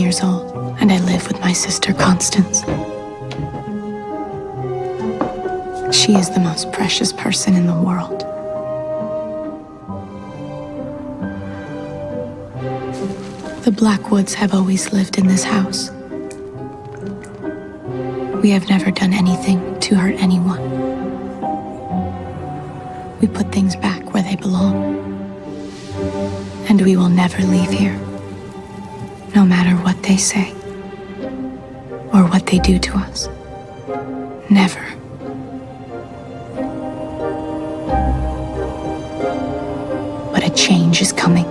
years old, and I live with my sister, Constance. She is the most precious person in the world. The Blackwoods have always lived in this house. We have never done anything to hurt anyone. We put things back where they belong. And we will never leave here, no matter what they say or what they do to us. Never. But a change is coming,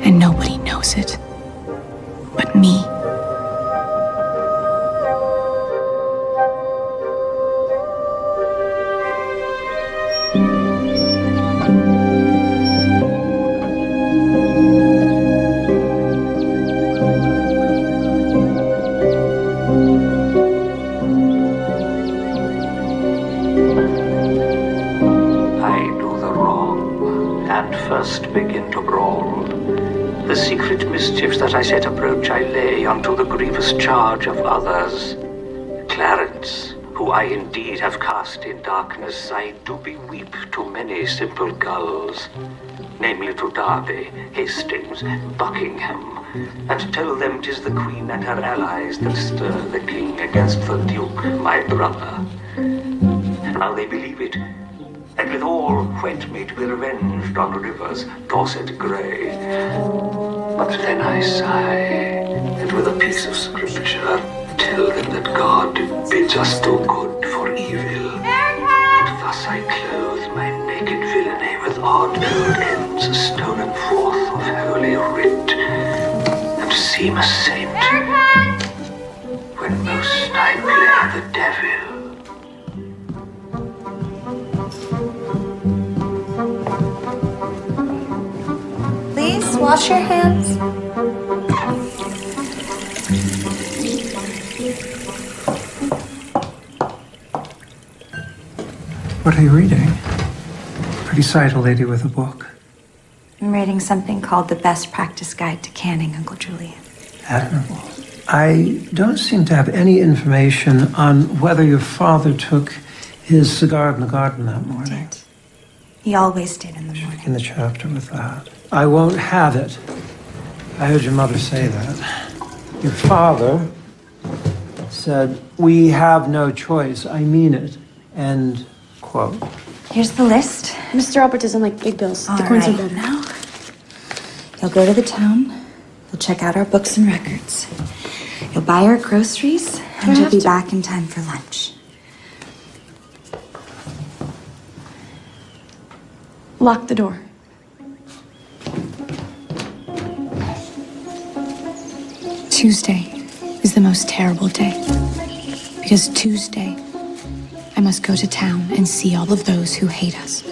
and nobody knows it but me. Begin to brawl. The secret mischiefs that I set approach I lay unto the grievous charge of others. Clarence, who I indeed have cast in darkness, I do beweep to many simple gulls, namely to Derby, Hastings, Buckingham, and tell them 'tis the Queen and her allies that stir the King against the Duke, my brother. And now they believe it, and with all whet me to be revenged on rivers Dorset grey. But then I sigh, and with a piece of scripture tell them that God bids us do good for evil. And thus I clothe my naked villainy with odd old ends stolen forth of holy writ, and seem a saint when most I play the devil. Please wash your hands. What are you reading? Pretty sight, a lady with a book. I'm reading something called The Best Practice Guide to Canning, Uncle Julian. Admirable. I don't seem to have any information on whether your father took his cigar in the garden that morning. Did. He always did in the morning. In the chapter with that. I won't have it. I heard your mother say that. Your father said, "We have no choice. I mean it." End quote. Here's the list. Mr. Albert doesn't like big bills. All The coins are right, better. now you'll go to the town. You'll check out our books and records. You'll buy our groceries, and you'll be back in time for lunch. Lock the door. Tuesday is the most terrible day, because Tuesday I must go to town and see all of those who hate us.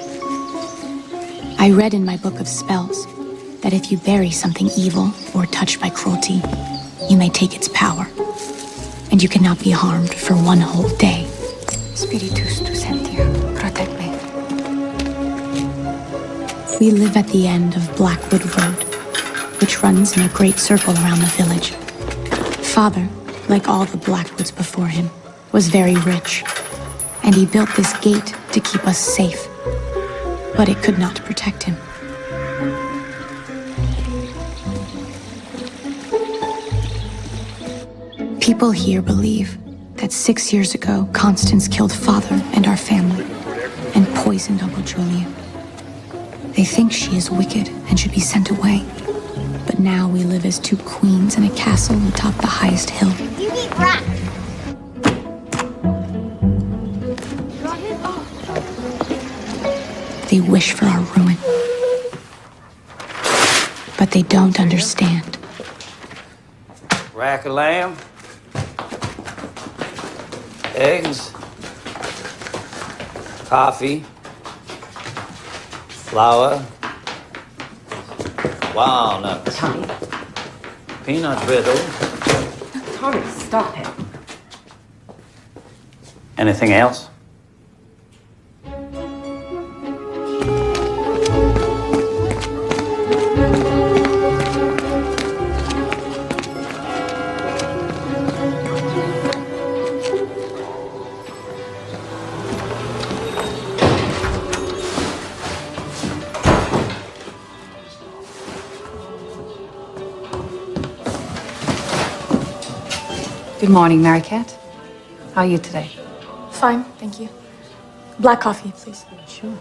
I read in my book of spells that if you bury something evil or touched by cruelty, you may take its power, and you cannot be harmed for one whole day. Spiritus tu sentia, protect me. We live at the end of Blackwood Road, which runs in a great circle around the village. Father, like all the Blackwoods before him, was very rich, and he built this gate to keep us safe, but it could not protect him. People here believe that 6 years ago, Constance killed Father and our family, and poisoned Uncle Julian. They think she is wicked and should be sent away. But now we live as two queens in a castle atop the highest hill. You eat rat. They wish for our ruin. But they don't understand. Rack of lamb. Eggs. Coffee. Flour. Walnuts. Tommy. Peanut brittle. Tommy, stop it. Anything else? morning, Mary Cat. How are you today? Fine, thank you. Black coffee, please. Sure.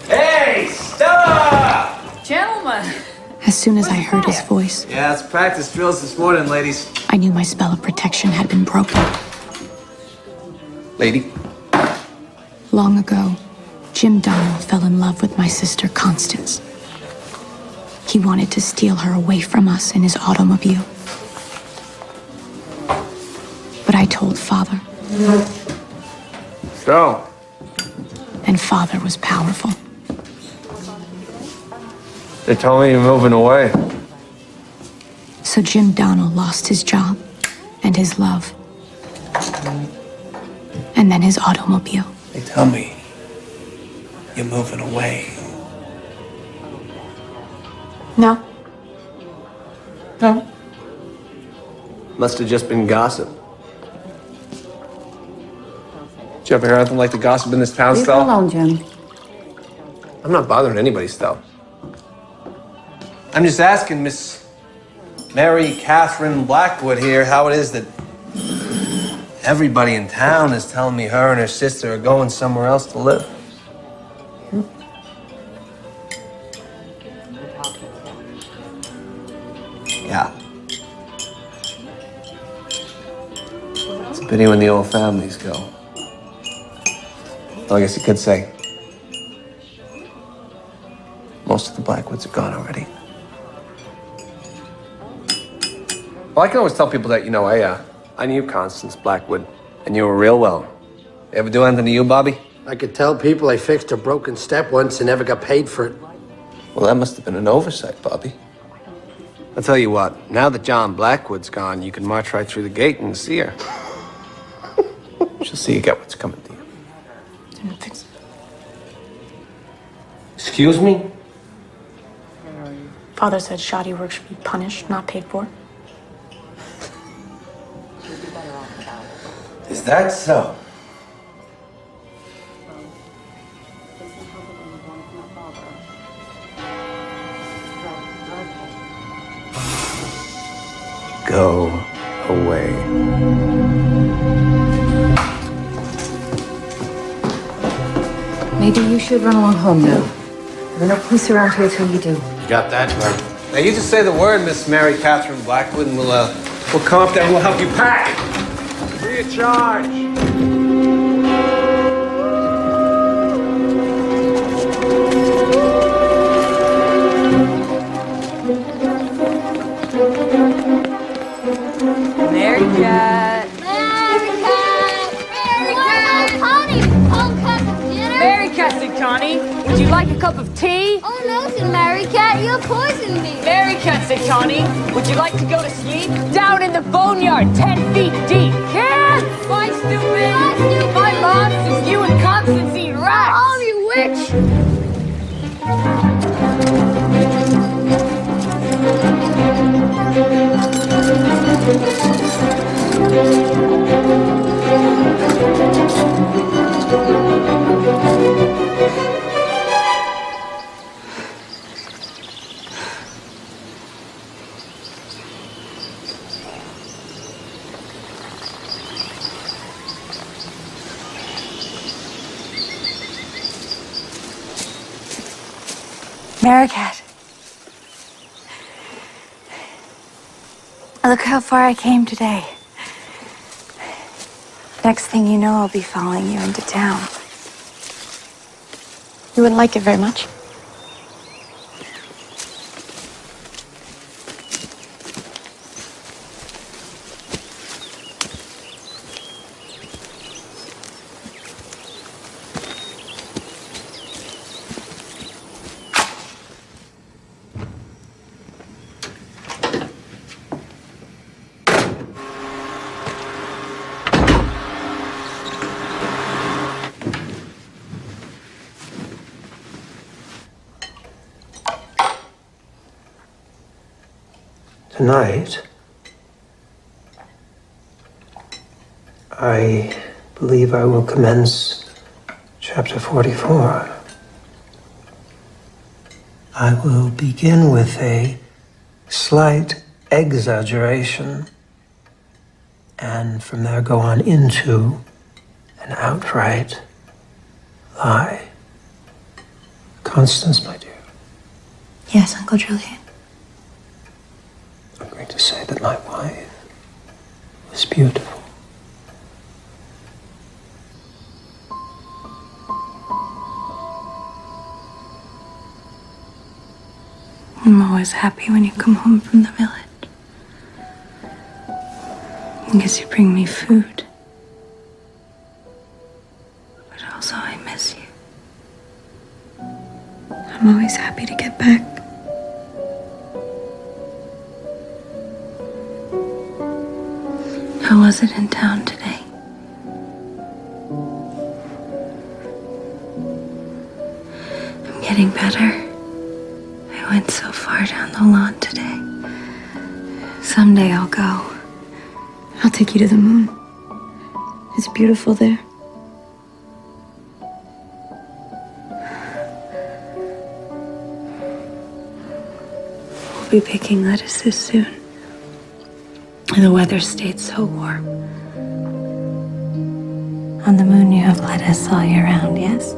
Hey, Stella! Gentlemen! As soon as I heard his voice, Yeah, it's practice drills this morning, ladies. I knew my spell of protection had been broken. Lady? Long ago, Jim Donald fell in love with my sister Constance. He wanted to steal her away from us in his automobile. But I told Father, So? and Father was powerful. They told me you're moving away. So Jim Donald lost his job and his love. And then his automobile. They tell me you're moving away. No? No. Must have just been gossip. Did you ever hear anything like the gossip in this town, Leave her Stella? alone, Jim. I'm not bothering anybody, Stella. I'm just asking Miss Mary Catherine Blackwood here how it is that everybody in town is telling me her and her sister are going somewhere else to live. Yeah. It's a pity when the old families go. Well, I guess you could say most of the Blackwoods are gone already. Well, I can always tell people that, you know, I knew Constance Blackwood, and you were real well. Ever do anything to you, Bobby? I could tell people I fixed a broken step once and never got paid for it. Well, that must have been an oversight, Bobby. I'll tell you what, now that John Blackwood's gone, you can march right through the gate and see her. She'll see you get what's coming to you. Excuse me? Father said shoddy work should be punished, not paid for. Is that so? Go away. Maybe you should run along home now. There are no police around here till you do. You got that, Mary? Now you just say the word, Miss Mary Catherine Blackwood, and we'll come up there and we'll help you pack. Free of charge. Mary Cat. Mary Cat, said Connie. Would you like a cup of tea? Oh no, said Mary Cat, you'll poison me. Mary Cat, said Connie. Would you like to go to sleep? Down in the boneyard, 10 feet deep. Cat! Why, stupid? Why, stupid? My mom says you and Constance eat rats. Oh, you witch! Mary Cat. Look how far I came today. Next thing you know, I'll be following you into town. You wouldn't like it very much. Tonight, I believe I will commence chapter 44. I will begin with a slight exaggeration, and from there go on into an outright lie. Constance, my dear. Yes, Uncle Julian. I'm going to say that my wife was beautiful. I'm always happy when you come home from the village. Because you bring me food. But also I miss you. I'm always happy to get back. How was it in town today? I'm getting better. I went so far down the lawn today. Someday I'll go. I'll take you to the moon. It's beautiful there. We'll be picking lettuces soon. The weather stayed so warm. On the moon you have lettuce all year round, yes?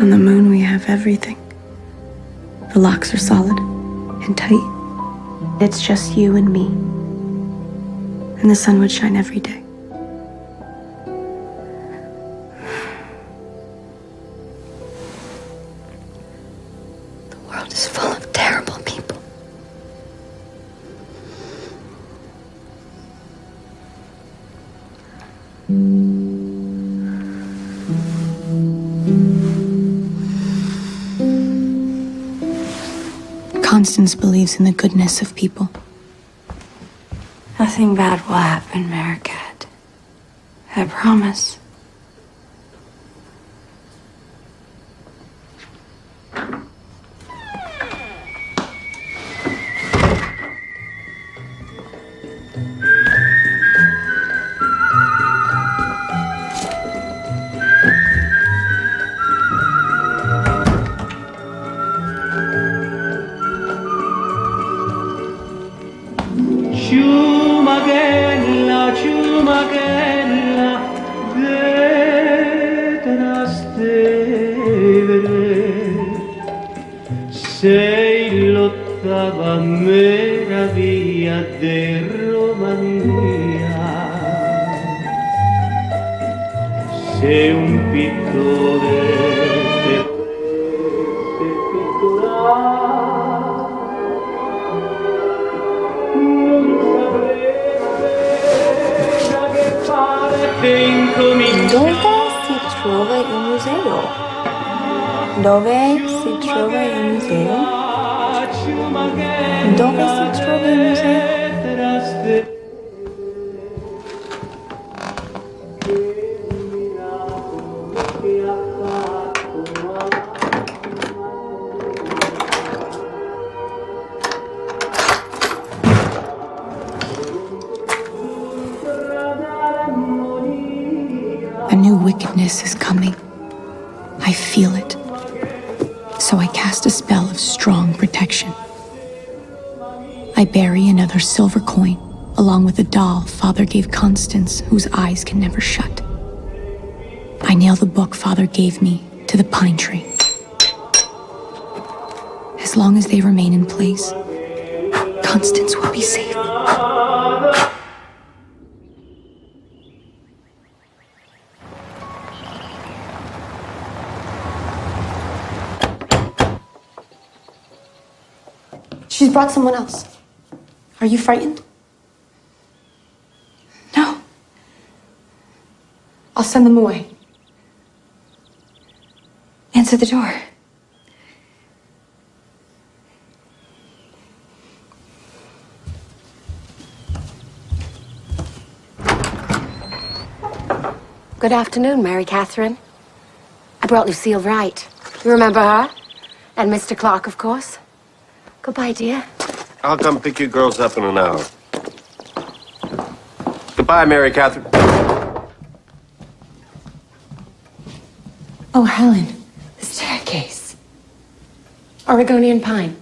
On the moon we have everything. The locks are solid and tight. It's just you and me. And the sun would shine every day. The world is full of terrible people. Constance believes in the goodness of people. Nothing bad will happen, Maricat. I promise. Ciumachella, sei l'ottava meraviglia de Romania. Sei un pittore che non saprei da che fare per incominciare. Dove si trova il museo? Dove si trova il museo? Dove si trova il museo? A new wickedness is coming. I feel it. So I cast a spell of strong protection. I bury another silver coin, along with a doll Father gave Constance, whose eyes can never shut. I nail the book Father gave me to the pine tree. As long as they remain in place, Constance will be safe. She's brought someone else. Are you frightened? No. I'll send them away. Answer the door. Good afternoon, Mary Catherine. I brought Lucille Wright. You remember her? And Mr. Clark, of course. Goodbye, dear. I'll come pick you girls up in an hour. Goodbye, Mary Catherine. Oh, Helen, the staircase. Oregonian pine.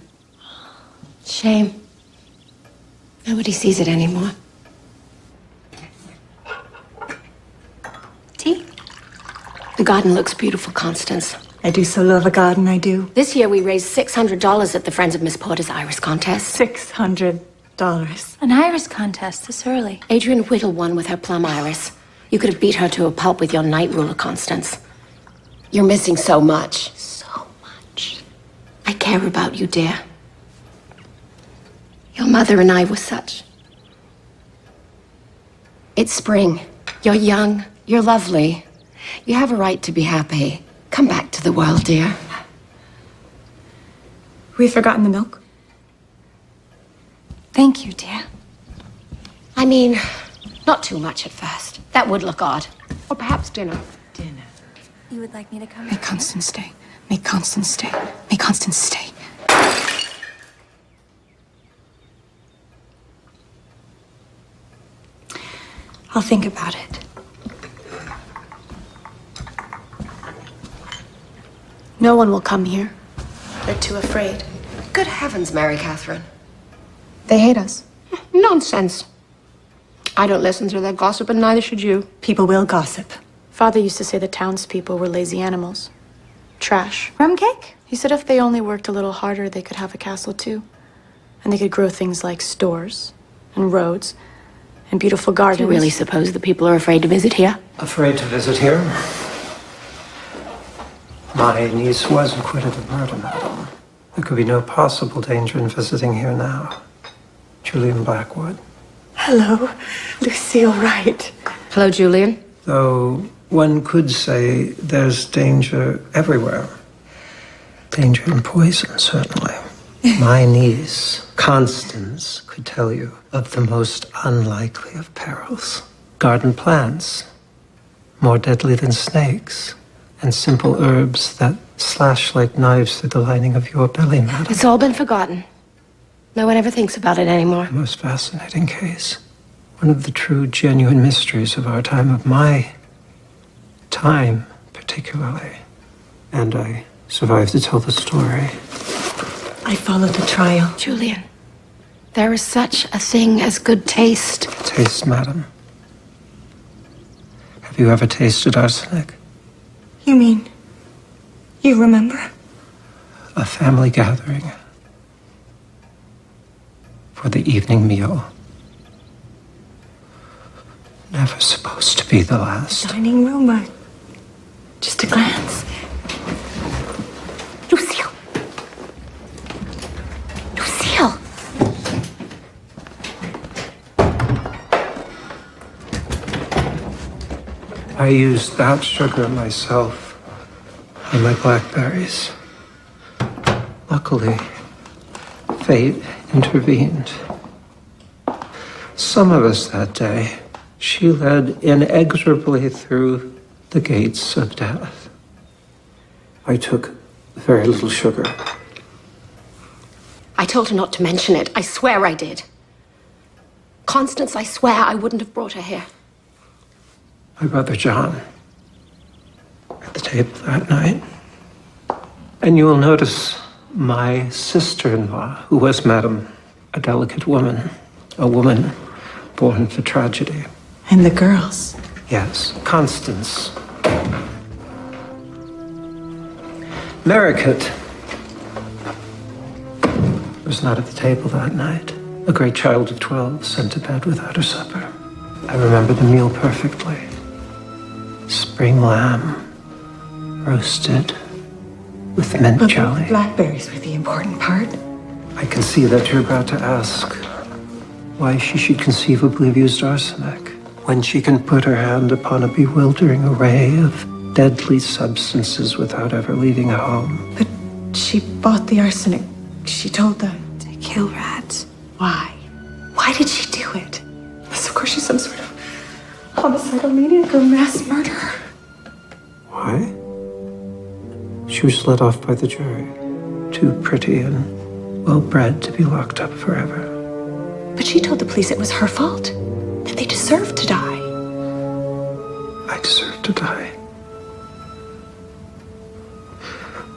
Shame. Nobody sees it anymore. Tea? The garden looks beautiful, Constance. I do so love a garden, I do. This year we raised $600 at the Friends of Miss Porter's Iris contest. $600. An iris contest this early. Adrian Whittle won with her plum iris. You could have beat her to a pulp with your night ruler, Constance. You're missing so much. So much. I care about you, dear. Your mother and I were such. It's spring. You're young. You're lovely. You have a right to be happy. Come back to the world, dear. We've forgotten the milk. Thank you, dear. I mean, not too much at first. That would look odd. Or perhaps dinner. Dinner. You would like me to come? May Constance stay. May Constance stay. May Constance stay. I'll think about it. No one will come here. They're too afraid. Good heavens, Mary Catherine. They hate us. Nonsense. I don't listen to their gossip, and neither should you. People will gossip. Father used to say the townspeople were lazy animals. Trash. Rum cake? He said if they only worked a little harder, they could have a castle too. And they could grow things like stores and roads and beautiful Do gardens. you really suppose the people are afraid to visit here? Afraid to visit here? My niece was acquitted of murder, madam. There could be no possible danger in visiting here now. Julian Blackwood. Hello, Lucille Wright. Hello, Julian. Though one could say there's danger everywhere. Danger in poison, certainly. My niece, Constance, could tell you of the most unlikely of perils. Garden plants, more deadly than snakes, and simple herbs that slash like knives through the lining of your belly, madam. It's all been forgotten. No one ever thinks about it anymore. A most fascinating case. One of the true, genuine mysteries of our time, of my time, particularly. And I survived to tell the story. I followed the trial. Julian, there is such a thing as good taste. Taste, madam. Have you ever tasted arsenic? You mean, you remember? A family gathering. For the evening meal. Never supposed to be the last. Dining room, just a glance. Lucille. Lucille. I used that sugar myself on my blackberries. Luckily, fate intervened. Some of us that day, she led inexorably through the gates of death. I took very little sugar. I told her not to mention it. I swear I did. Constance, I swear I wouldn't have brought her here. My brother John at the table that night. And you will notice my sister-in-law, who was, madam, a delicate woman, a woman born for tragedy. And the girls. Yes, Constance. Merrickett was not at the table that night. A great child of 12 sent to bed without her supper. I remember the meal perfectly. Spring lamb, roasted with mint But jelly. blackberries were the important part. I can see that you're about to ask why she should conceivably have used arsenic when she can put her hand upon a bewildering array of deadly substances without ever leaving a home. But she bought the arsenic. She told them to kill rats. Why? Why did she do it? Yes, of course she's some sort of homicidal maniac or mass murderer. Why? She was let off by the jury. Too pretty and well-bred to be locked up forever. But she told the police it was her fault, that they deserved to die. I deserve to die.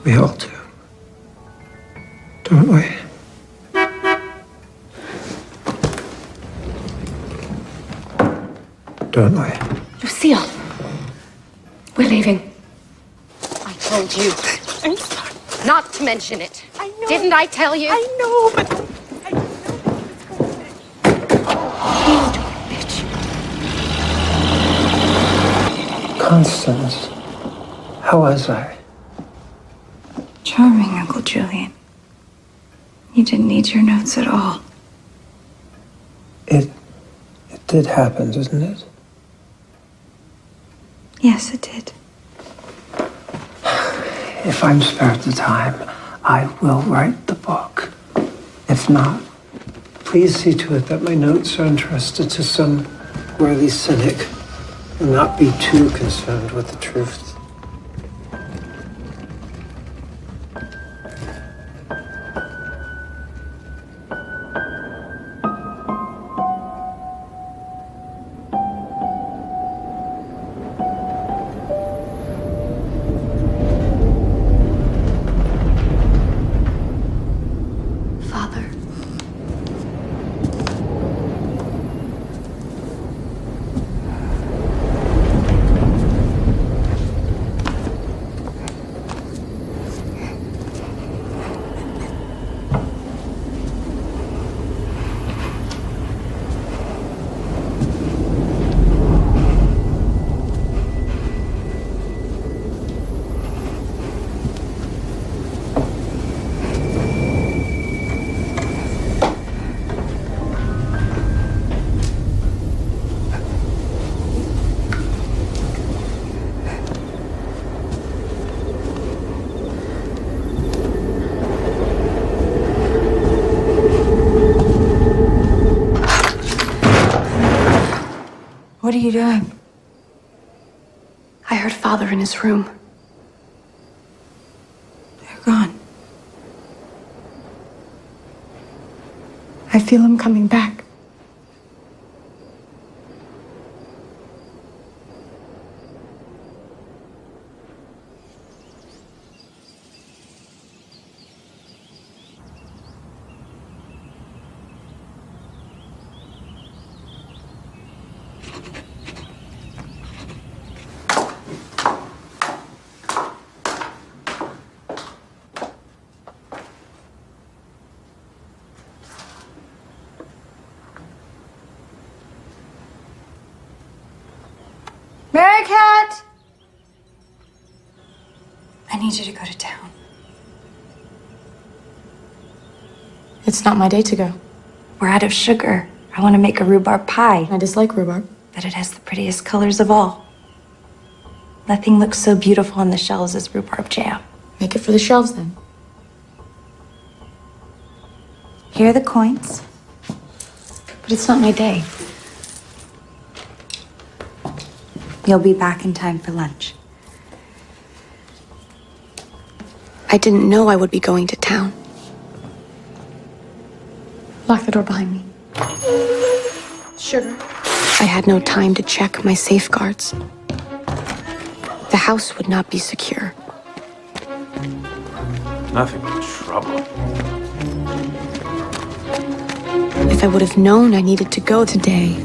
We all do. Don't we? don't we? Lucille, we're leaving. I told you. I'm sorry. Not to mention it. I know. Didn't I tell you? I know, but I didn't know Constance, how was I? Charming, Uncle Julian. You didn't need your notes at all. It did happen, didn't it? Yes, it did. If I'm spared the time, I will write the book. If not, please see to it that my notes are entrusted to some worthy cynic and not be too concerned with the truth. Father. What are you doing? I heard Father in his room. They're gone. I feel him coming back. Mary Cat! I need you to go to town. It's not my day to go. We're out of sugar. I want to make a rhubarb pie. I dislike rhubarb. But it has the prettiest colors of all. Nothing looks so beautiful on the shelves as rhubarb jam. Make it for the shelves then. Here are the coins. But it's not my day. You'll be back in time for lunch. I didn't know I would be going to town. Lock the door behind me. Sugar. I had no time to check my safeguards. The house would not be secure. Nothing but trouble. If I would have known I needed to go today.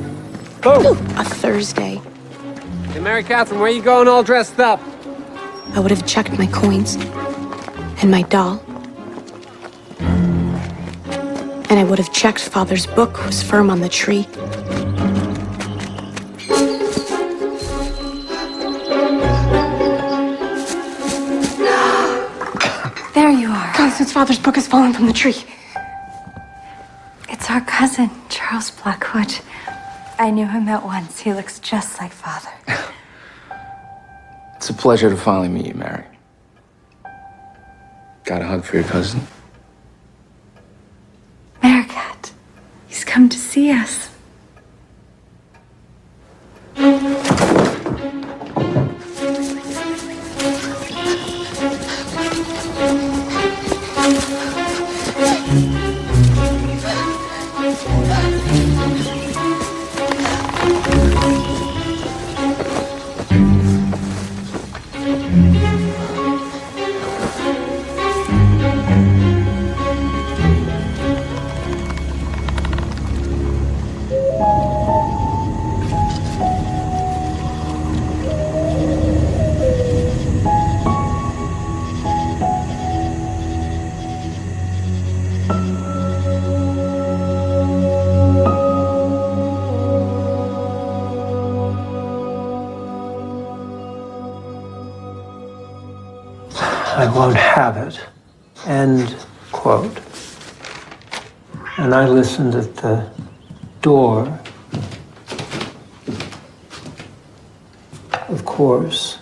Oh! A Thursday. Hey, Mary Catherine, where you going all dressed up? I would have checked my coins and my doll. And I would have checked Father's book was firm on the tree. There you are. Constance, Father's book has fallen from the tree. It's our cousin, Charles Blackwood. I knew him at once. He looks just like Father. It's a pleasure to finally meet you, Mary. Got a hug for your cousin? Maricat, he's come to see us. I won't have it. End quote. And I listened at the door. Of course.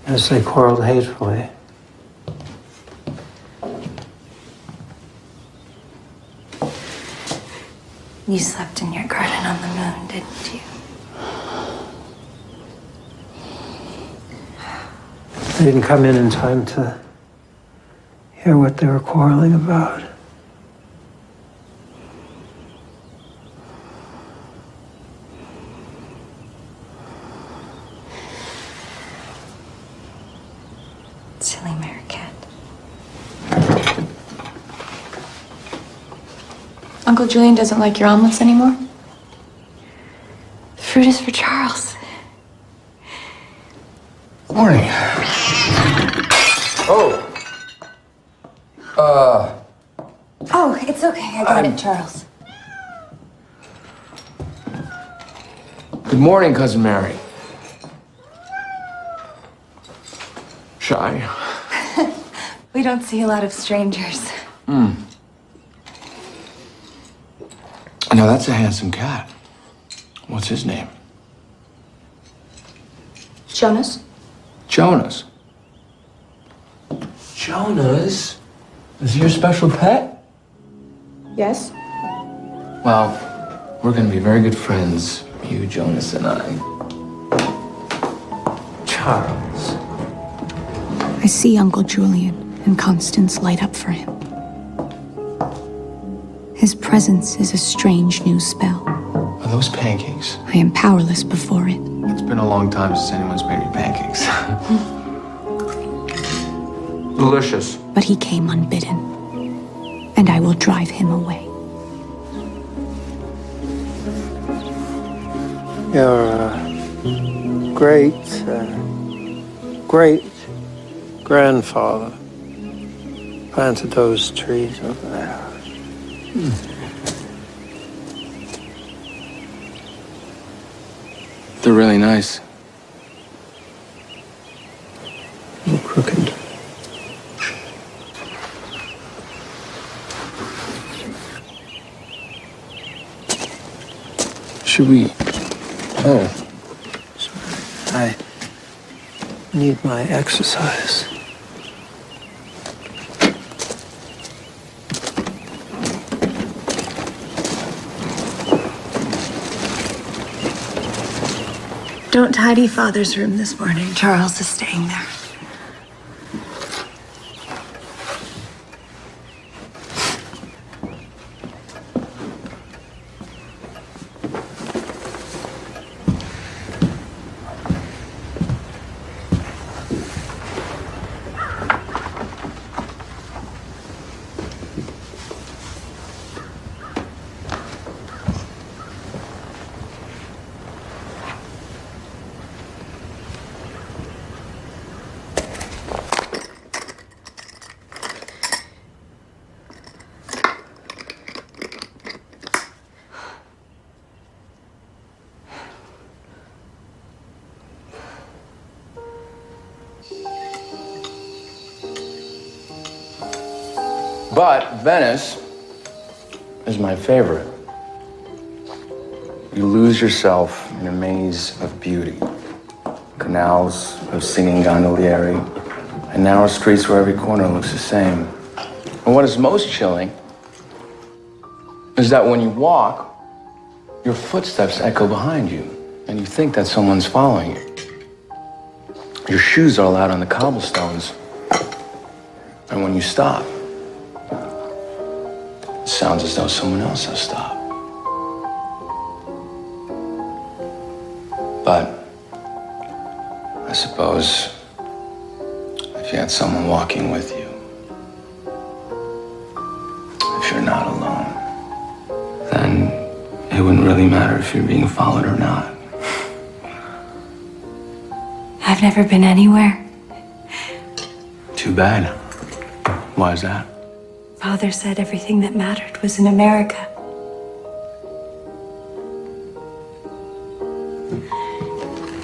As they quarreled hatefully. You slept in your garden on the moon, didn't you? I didn't come in time to hear what they were quarreling about. Silly Mary Cat. Uncle Julian doesn't like your omelets anymore? The fruit is for Charles. Morning. Oh, it's okay. I got it, Charles. Good morning, Cousin Mary. Shy? We don't see a lot of strangers. Now that's a handsome cat. What's his name? Jonas? Jonas. Jonas? Is he your special pet? Yes. Well, we're gonna be very good friends, you, Jonas, and I. Charles. I see Uncle Julian and Constance light up for him. His presence is a strange new spell. Are those pancakes? I am powerless before it. It's been a long time since anyone's made me pancakes. Delicious. But he came unbidden, and I will drive him away. Your great-grandfather planted those trees over there. They're really nice. A little crooked. Should we? Oh. I need my exercise. Don't tidy Father's room this morning. Charles is staying there. But Venice is my favorite. You lose yourself in a maze of beauty. Canals of singing gondolieri, and narrow streets where every corner looks the same. And what is most chilling is that when you walk, your footsteps echo behind you, and you think that someone's following you. Your shoes are loud on the cobblestones, and when you stop, it sounds as though someone else has stopped. But I suppose if you had someone walking with you, if you're not alone, then it wouldn't really matter if you're being followed or not. I've never been anywhere. Too bad. Why is that? Father said everything that mattered was in America.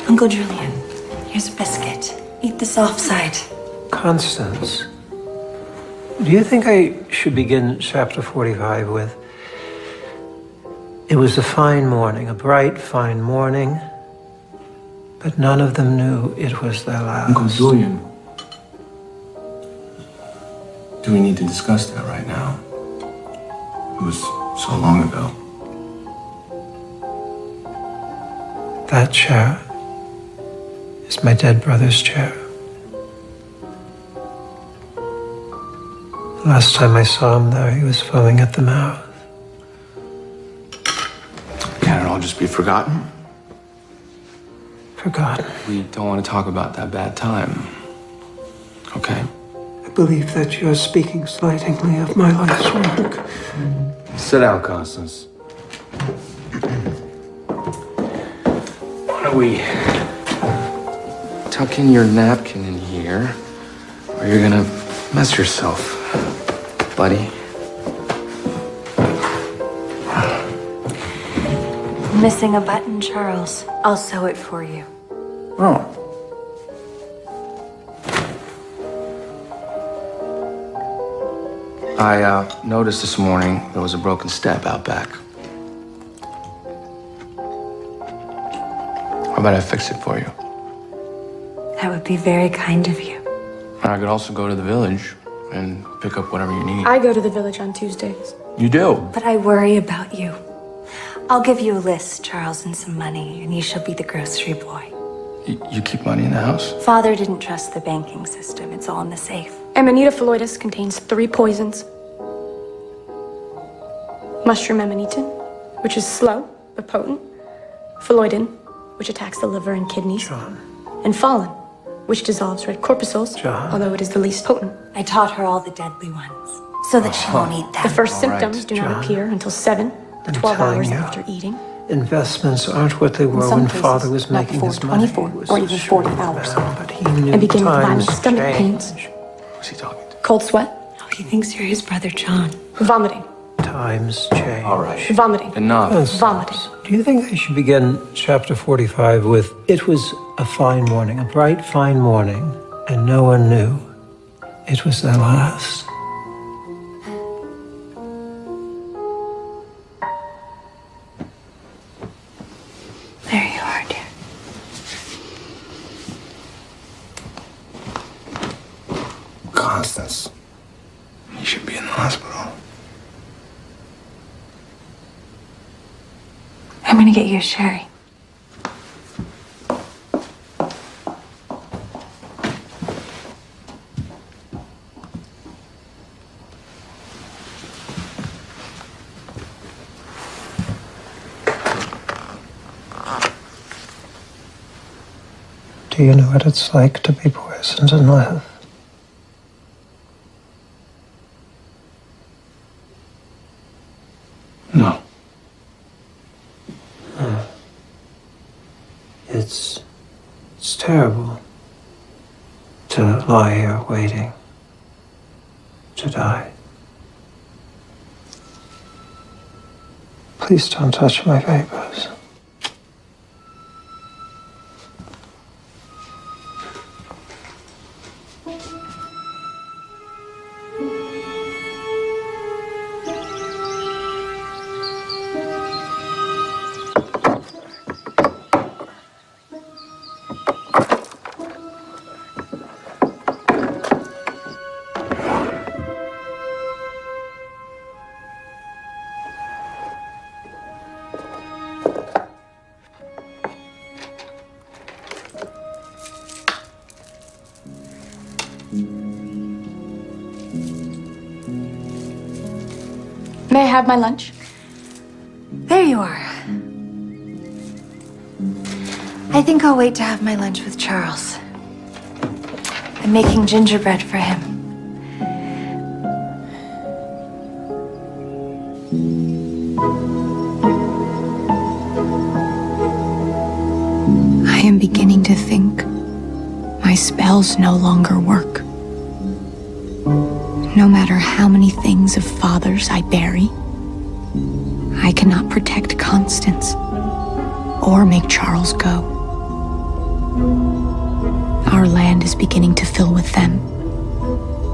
Uncle Julian, here's a biscuit. Eat the soft side. Constance, do you think I should begin chapter 45 with, it was a fine morning, a bright, fine morning, but none of them knew it was their last. Uncle Julian, do we need to discuss that right now? It was so long ago. That chair is my dead brother's chair. The last time I saw him there, he was foaming at the mouth. Can it all just be forgotten? Forgotten. We don't want to talk about that bad time. Okay? I believe that you're speaking slightingly of my life's work. Sit down, Constance. Why don't we tuck in your napkin in here, or you're gonna mess yourself, buddy. Missing a button, Charles. I'll sew it for you. Oh. I noticed this morning there was a broken step out back. How about I fix it for you? That would be very kind of you. And I could also go to the village and pick up whatever you need. I go to the village on Tuesdays. You do? But I worry about you. I'll give you a list, Charles, and some money, and you shall be the grocery boy. You keep money in the house? Father didn't trust the banking system. It's all in the safe. Amanita phalloides contains 3 poisons. Mushroom amanitin, which is slow but potent. Phalloidin, which attacks the liver and kidneys. John. And Fallin, which dissolves red corpuscles, John. although it is the least potent. I taught her all the deadly ones, so that she won't eat them. The first All right, symptoms do John. not appear until 7 to I'm 12 telling hours you. after eating. Investments aren't what they In were some when cases, Father was not making before his money. 24 He was or a even 40 shrewd hours. man, but he knew And begin with violent times stomach change. pains, Who's he talking to? cold sweat, Oh, he thinks you're his brother, John. vomiting, Times change. All right. vomiting, Enough. Constance, vomiting. do you think I should begin chapter 45 with, it was a fine morning, a bright, fine morning, and no one knew it was their last? There you are, dear. Constance. You should be in the hospital. I'm gonna get you a sherry. Do you know what it's like to be poisoned and live? No. It's terrible to lie here waiting to die. Please don't touch my papers. May I have my lunch? There you are. I think I'll wait to have my lunch with Charles. I'm making gingerbread for him. I am beginning to think my spells no longer work. No matter how many things of Father's I bury, I cannot protect Constance or make Charles go. Our land is beginning to fill with them.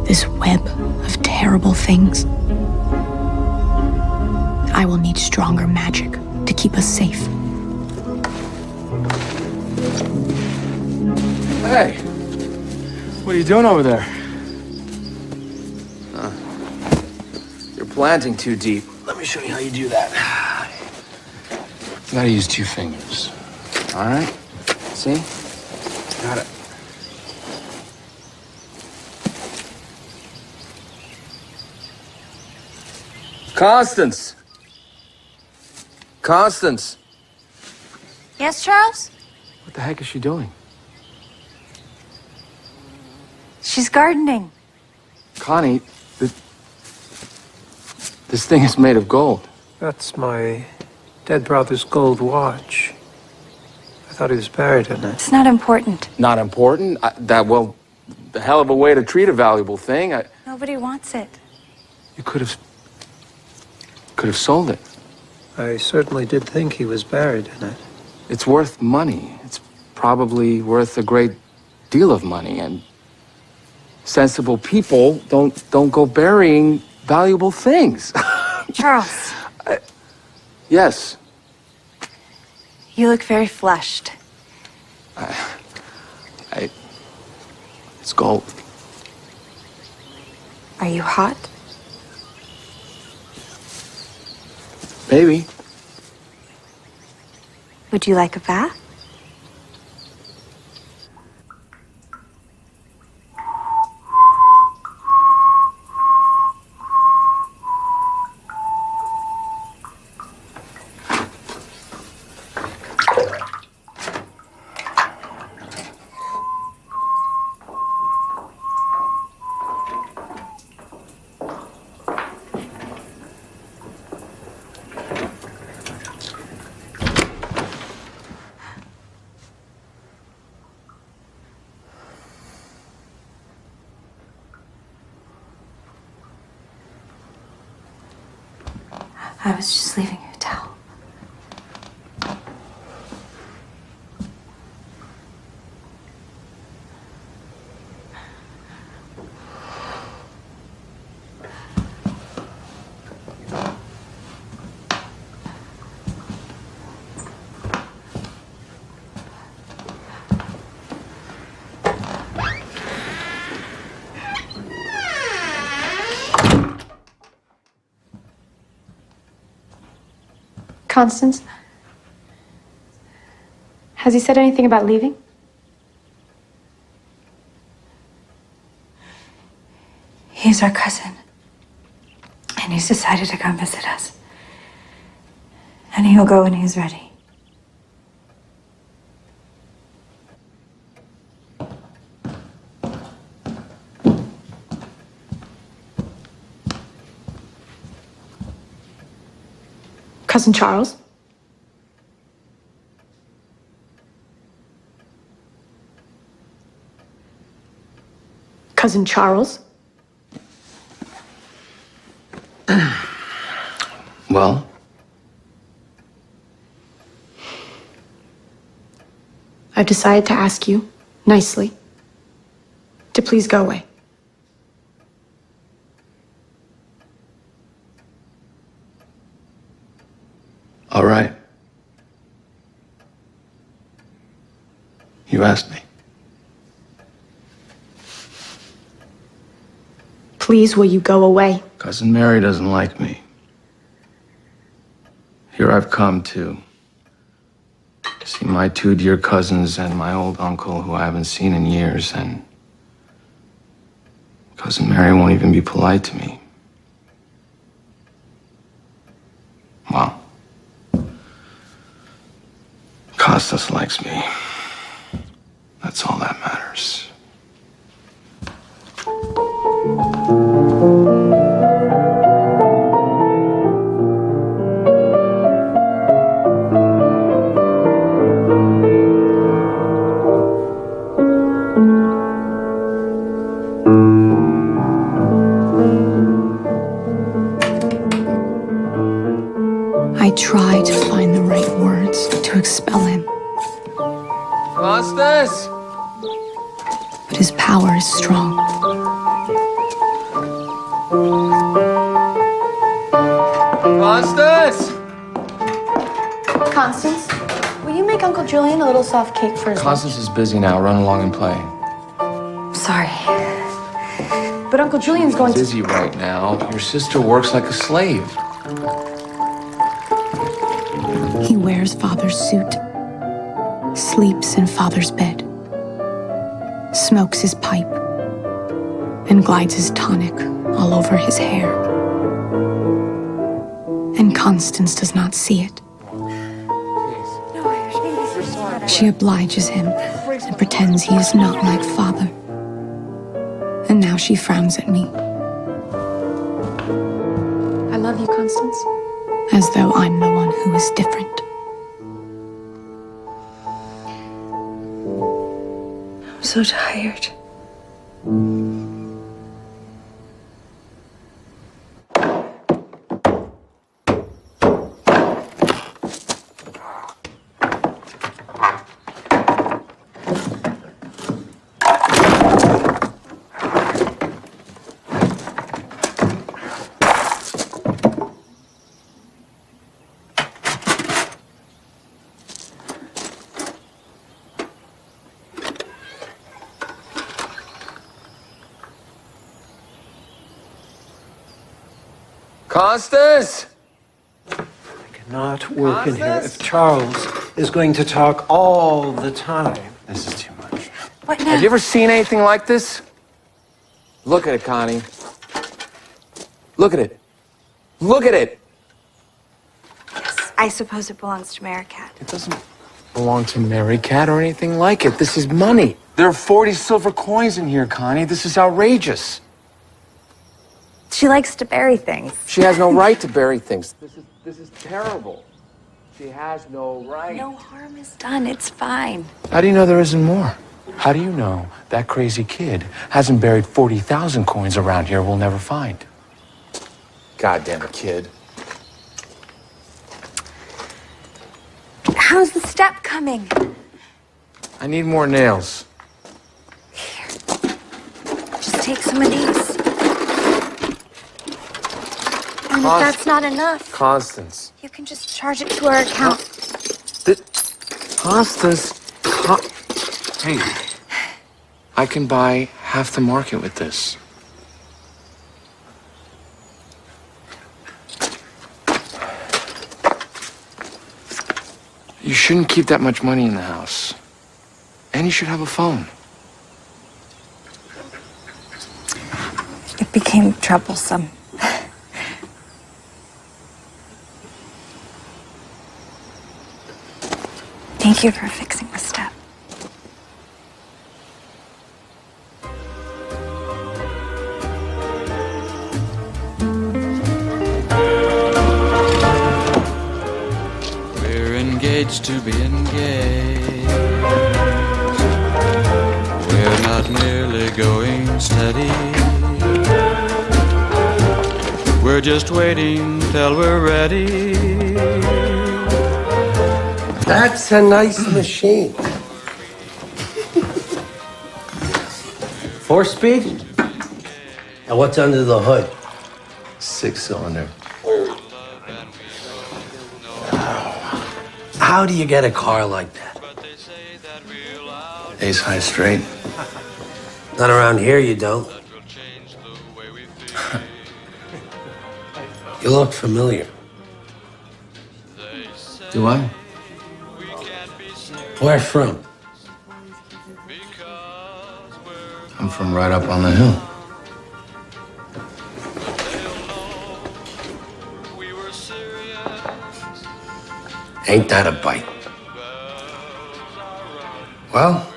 This web of terrible things. I will need stronger magic to keep us safe. Hey, what are you doing over there? You're planting too deep. Let me show you how you do that. You gotta use 2 fingers. All right? See? Got it. Constance! Constance! Yes, Charles? What the heck is she doing? She's gardening. Connie, this thing is made of gold. That's my dead brother's gold watch. I thought he was buried in it. It's not important. Not important? Well, a hell of a way to treat a valuable thing. Nobody wants it. You could have sold it. I certainly did think he was buried in it. It's worth money. It's probably worth a great deal of money, and sensible people don't go burying valuable things. Charles. Yes. You look very flushed. It's gold. Are you hot? Maybe. Would you like a bath? I was just leaving you a towel. Constance? Has he said anything about leaving? He's our cousin. And he's decided to come visit us. And he'll go when he's ready. Cousin Charles? Cousin Charles? Well? I've decided to ask you, nicely, to please go away. All right. You asked me. Please, will you go away? Cousin Mary doesn't like me. Here I've come to see my 2 dear cousins and my old uncle who I haven't seen in years, and Cousin Mary won't even be polite to me. Well, Costas likes me. That's all that matters. I try to find the right words to expel him. Constance! his power is strong. Constance! Constance, will you make Uncle Julian a little soft cake for his Constance is busy now. Run along and play. Sorry. But Uncle Julian's going to... Busy right now. Your sister works like a slave. He wears Father's suit, sleeps in Father's bed, smokes his pipe, and glides his tonic all over his hair. And Constance does not see it. She obliges him and pretends he is not like Father. And now she frowns at me. I love you, Constance. As though I'm the one who is different. I'm so tired. Constance! I cannot work in here if Charles is going to talk all the time. This is too much. What now? Have you ever seen anything like this? Look at it, Connie. Look at it. Look at it! Yes, I suppose it belongs to Maricat. It doesn't belong to Mary Cat or anything like it. This is money. There are 40 silver coins in here, Connie. This is outrageous. She likes to bury things. She has no right to bury things. This is terrible. She has no right. No harm is done. It's fine. How do you know there isn't more? How do you know that crazy kid hasn't buried 40,000 coins around here we'll never find? Goddamn kid. How's the step coming? I need more nails. Here. Just take some of these. And if that's not enough, Constance. you can just charge it to our account. Constance. Hey, I can buy half the market with this. You shouldn't keep that much money in the house. And you should have a phone. It became troublesome. Thank you for fixing the step. We're engaged to be engaged. We're not merely going steady. We're just waiting till we're ready. That's a nice machine. 4-speed? And what's under the hood? 6-cylinder. How do you get a car like that? Ace high straight. Not around here, you don't. You look familiar. Do I? Where from? I'm from right up on the hill. Ain't that a bite? Well,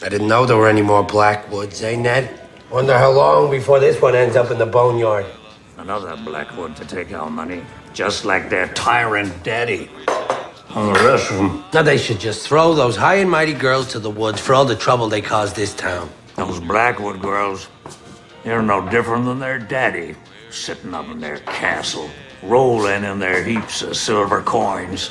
I didn't know there were any more Blackwoods, eh, Ned? Wonder how long before this one ends up in the boneyard. Another Blackwood to take our money, just like their tyrant daddy. And the rest of them. Now they should just throw those high and mighty girls to the woods for all the trouble they caused this town. Those Blackwood girls, they're no different than their daddy, sitting up in their castle, rolling in their heaps of silver coins.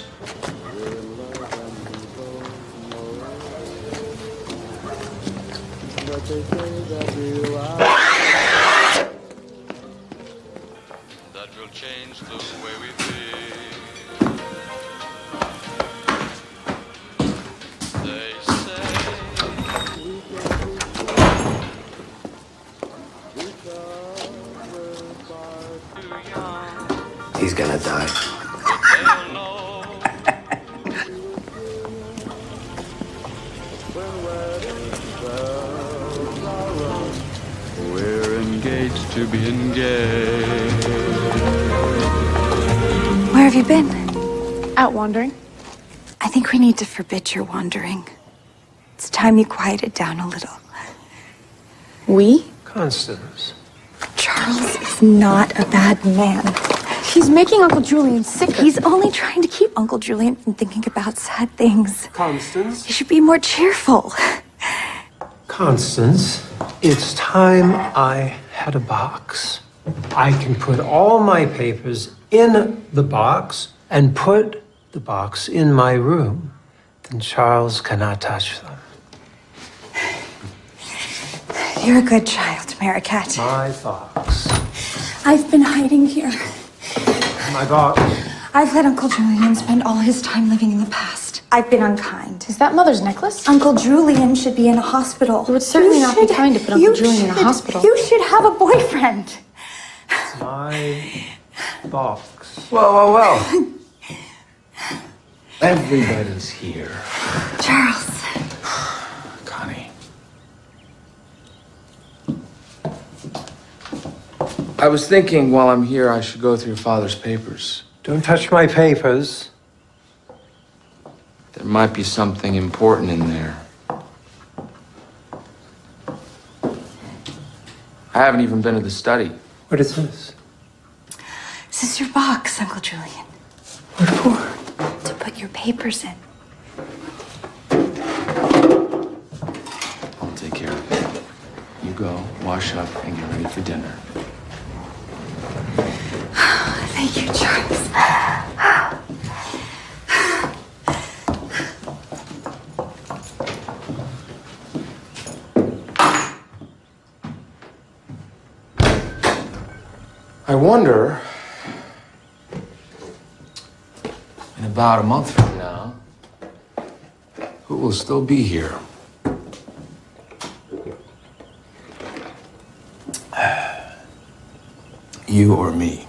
That will change the way we feel. They say He's gonna die. we're engaged to be engaged. Where have you been? Out wandering. I think we need to forbid your wandering. It's time you quieted down a little. We? Constance. Charles is not a bad man. He's making Uncle Julian sicker. He's only trying to keep Uncle Julian from thinking about sad things. Constance? He should be more cheerful. Constance, it's time I had a box. I can put all my papers in the box and put the box in my room. Then Charles cannot touch them. You're a good child, Maricat. My box. I've been hiding here. My box. I've let Uncle Julian spend all his time living in the past. I've been unkind. Is that Mother's necklace? Uncle Julian should be in a hospital. It would certainly not be kind to put Uncle Julian in a hospital. You should have a boyfriend. My box. Whoa, whoa, whoa. Everybody's here. Charles. Connie. I was thinking while I'm here, I should go through your father's papers. Don't touch my papers. There might be something important in there. I haven't even been to the study. What is this? This is your box, Uncle Julian. What for? To put your papers in. I'll take care of it. You go, wash up, and get ready for dinner. Thank you, Charles. I wonder, in about a month from now, who will still be here? You or me?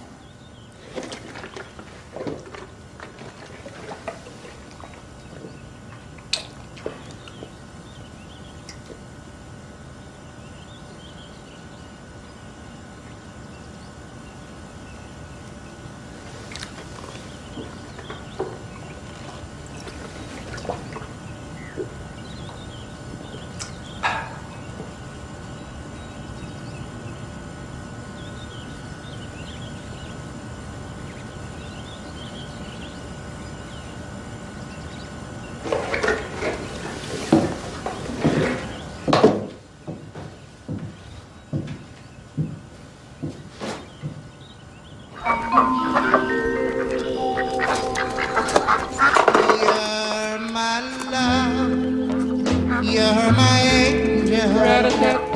You're my angel.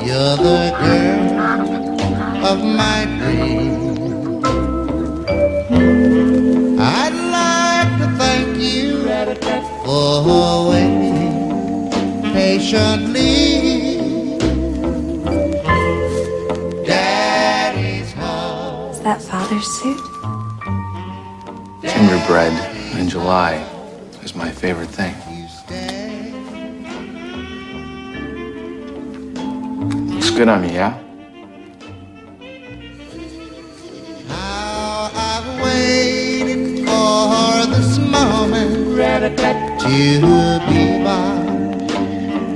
You're the girl of my dream. I'd like to thank you for waiting patiently. Daddy's home. Is that Father's suit? Gingerbread in July is my favorite thing. Looks good on me, yeah? How I've waited for this moment to be by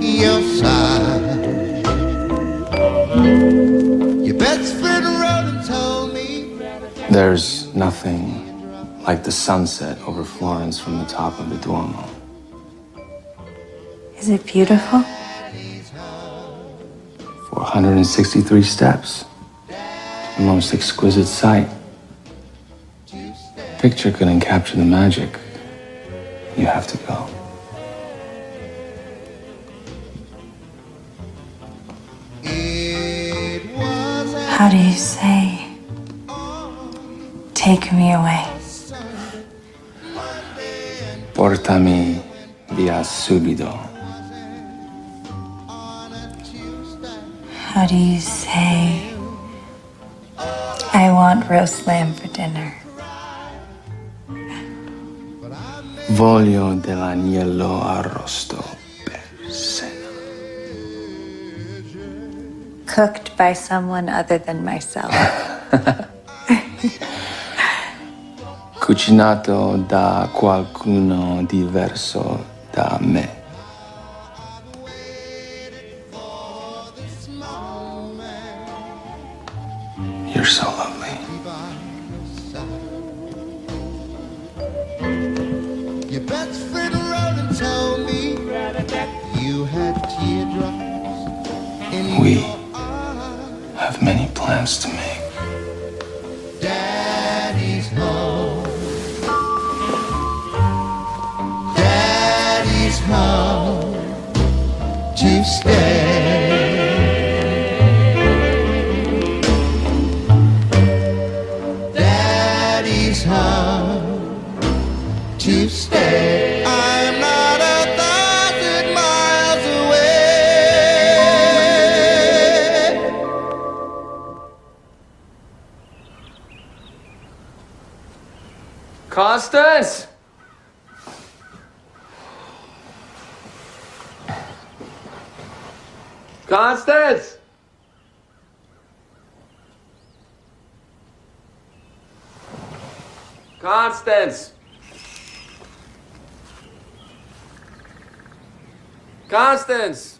your side. Your best friend Roland told me There's nothing like the sunset over Florence from the top of the Duomo. Is it beautiful? 463 steps. The most exquisite sight. Picture couldn't capture the magic. You have to go. How do you say, take me away? Portami via subito. How do you say, I want roast lamb for dinner? Voglio dell'agnello arrosto per cena. Cooked by someone other than myself. Cucinato da qualcuno diverso da me. You're so lovely. Your best friend wrote and told me you had teardrops in We your eyes. have many plans to make. Daddy's home. Daddy's home to stay. Daddy's home to stay. I'm not 1,000 miles away. Constance! Constance! Constance! Constance!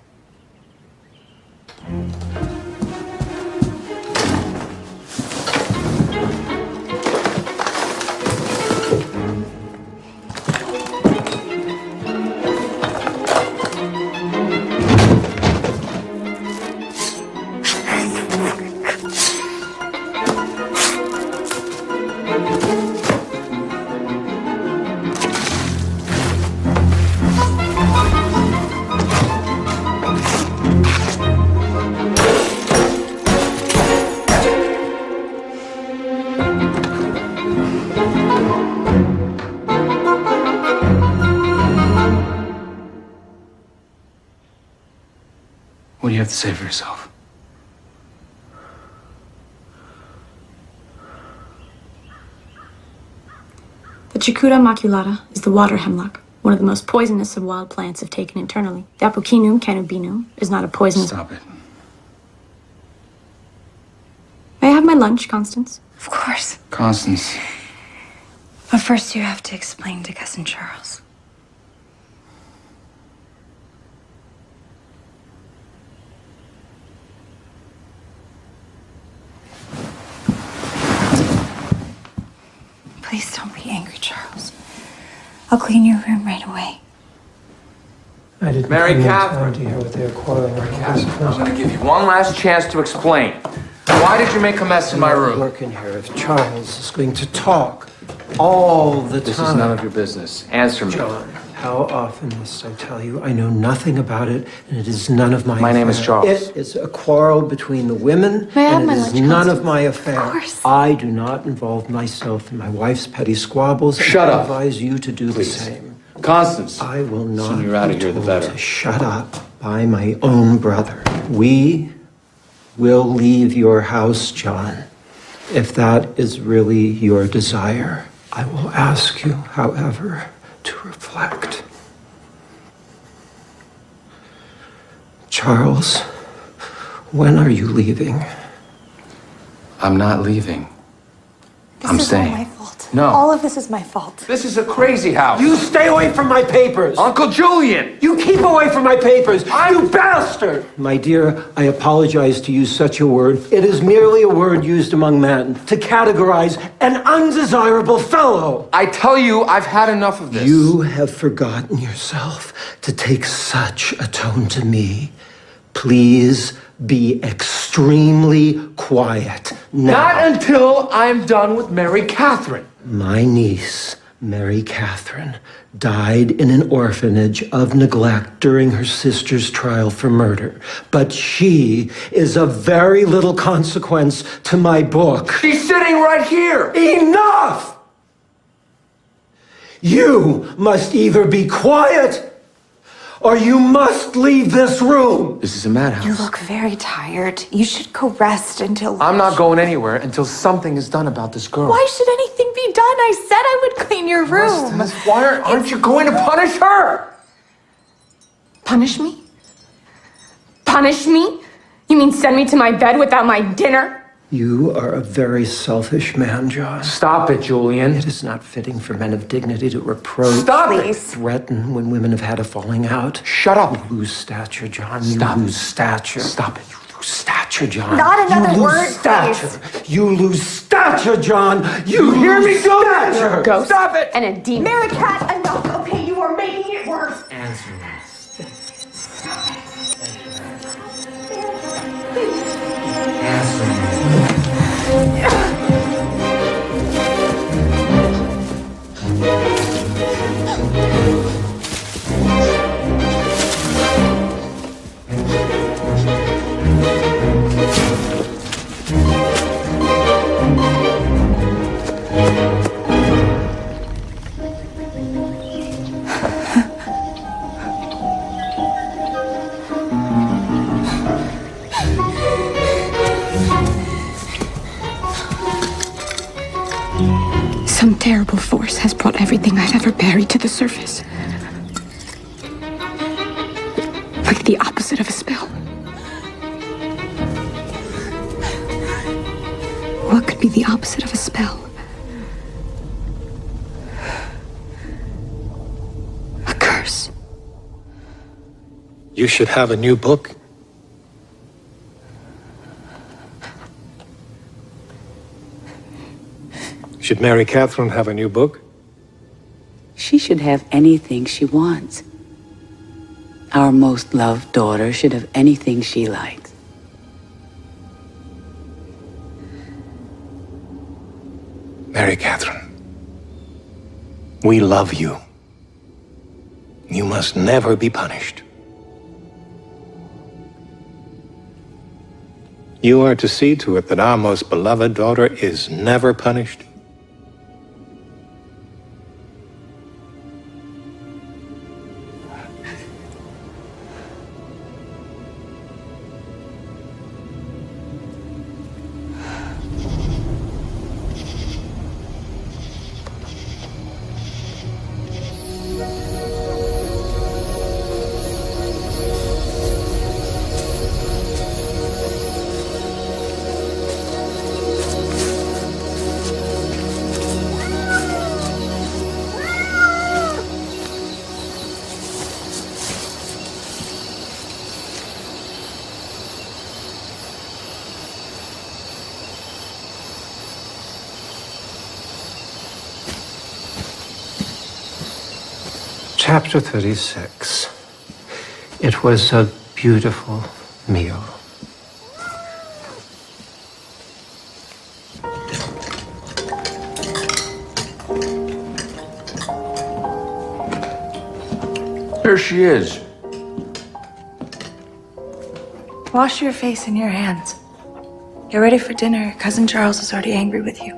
What do you have to say for yourself? The Cicuta maculata is the water hemlock, one of the most poisonous of wild plants if taken internally. The Apocinum canubinum is not a poisonous... Stop it. May I have my lunch, Constance? Of course. Constance, But first you have to explain to Cousin Charles. Please don't be angry, Charles. I'll clean your room right away. I didn't Mary come in Catherine. time to hear what they're quarreling over. I'm gonna give you one last chance to explain. Why did you make a mess in my room? Working here. If Charles is going to talk all the time. This is none of your business. Answer me. John, how often must I tell you? I know nothing about it, and it is none of my My name is affair. Charles. It is a quarrel between the women, May I have and my it is lunch, none Constance? of my affair. Of course. I do not involve myself in my wife's petty squabbles. Shut and I up. advise you to do Please. the same. Constance. I will not Sooner you're out of be here, the told better. to shut up by my own brother. We will leave your house, John. If that is really your desire, I will ask you, however, to reflect. Charles, when are you leaving? I'm not leaving. This I'm is staying. all my fault. No. All of this is my fault. This is a crazy house. You stay away from my papers! Uncle Julian! You keep away from my papers! You bastard! My dear, I apologize to use such a word. It is merely a word used among men to categorize an undesirable fellow. I tell you, I've had enough of this. You have forgotten yourself to take such a tone to me. Please be extremely quiet now. Not until I'm done with Mary Catherine. My niece Mary Catherine died in an orphanage of neglect during her sister's trial for murder. But she is of very little consequence to my book. She's sitting right here! Enough! You must either be quiet or you must leave this room. This is a madhouse. You look very tired. You should go rest until... I'm not going anywhere until something is done about this girl. Why should anything be done? I said I would clean your room. Why aren't you going to punish her? Punish me? Punish me? You mean send me to my bed without my dinner? You are a very selfish man, John. Stop it, Julian. It is not fitting for men of dignity to reproach, Stop it! threaten when women have had a falling out. Shut up. You lose stature, John. Stop. You lose stature. Stop it. You lose stature, John. Not another you lose word, stature. please. You lose stature, John. You hear me, stature. Ghost. Stop it! And a demon. Mary Cat, enough. Okay, you are making it worse. Answer me. Some terrible force has brought everything I've ever buried to the surface. Like the opposite of a spell. What could be the opposite of a spell? A curse. You should have a new book. Should Mary Catherine have a new book? She should have anything she wants. Our most loved daughter should have anything she likes. Mary Catherine, we love you. You must never be punished. You are to see to it that our most beloved daughter is never punished. Chapter 36. It was a beautiful meal. There she is. Wash your face and your hands. Get ready for dinner. Cousin Charles is already angry with you.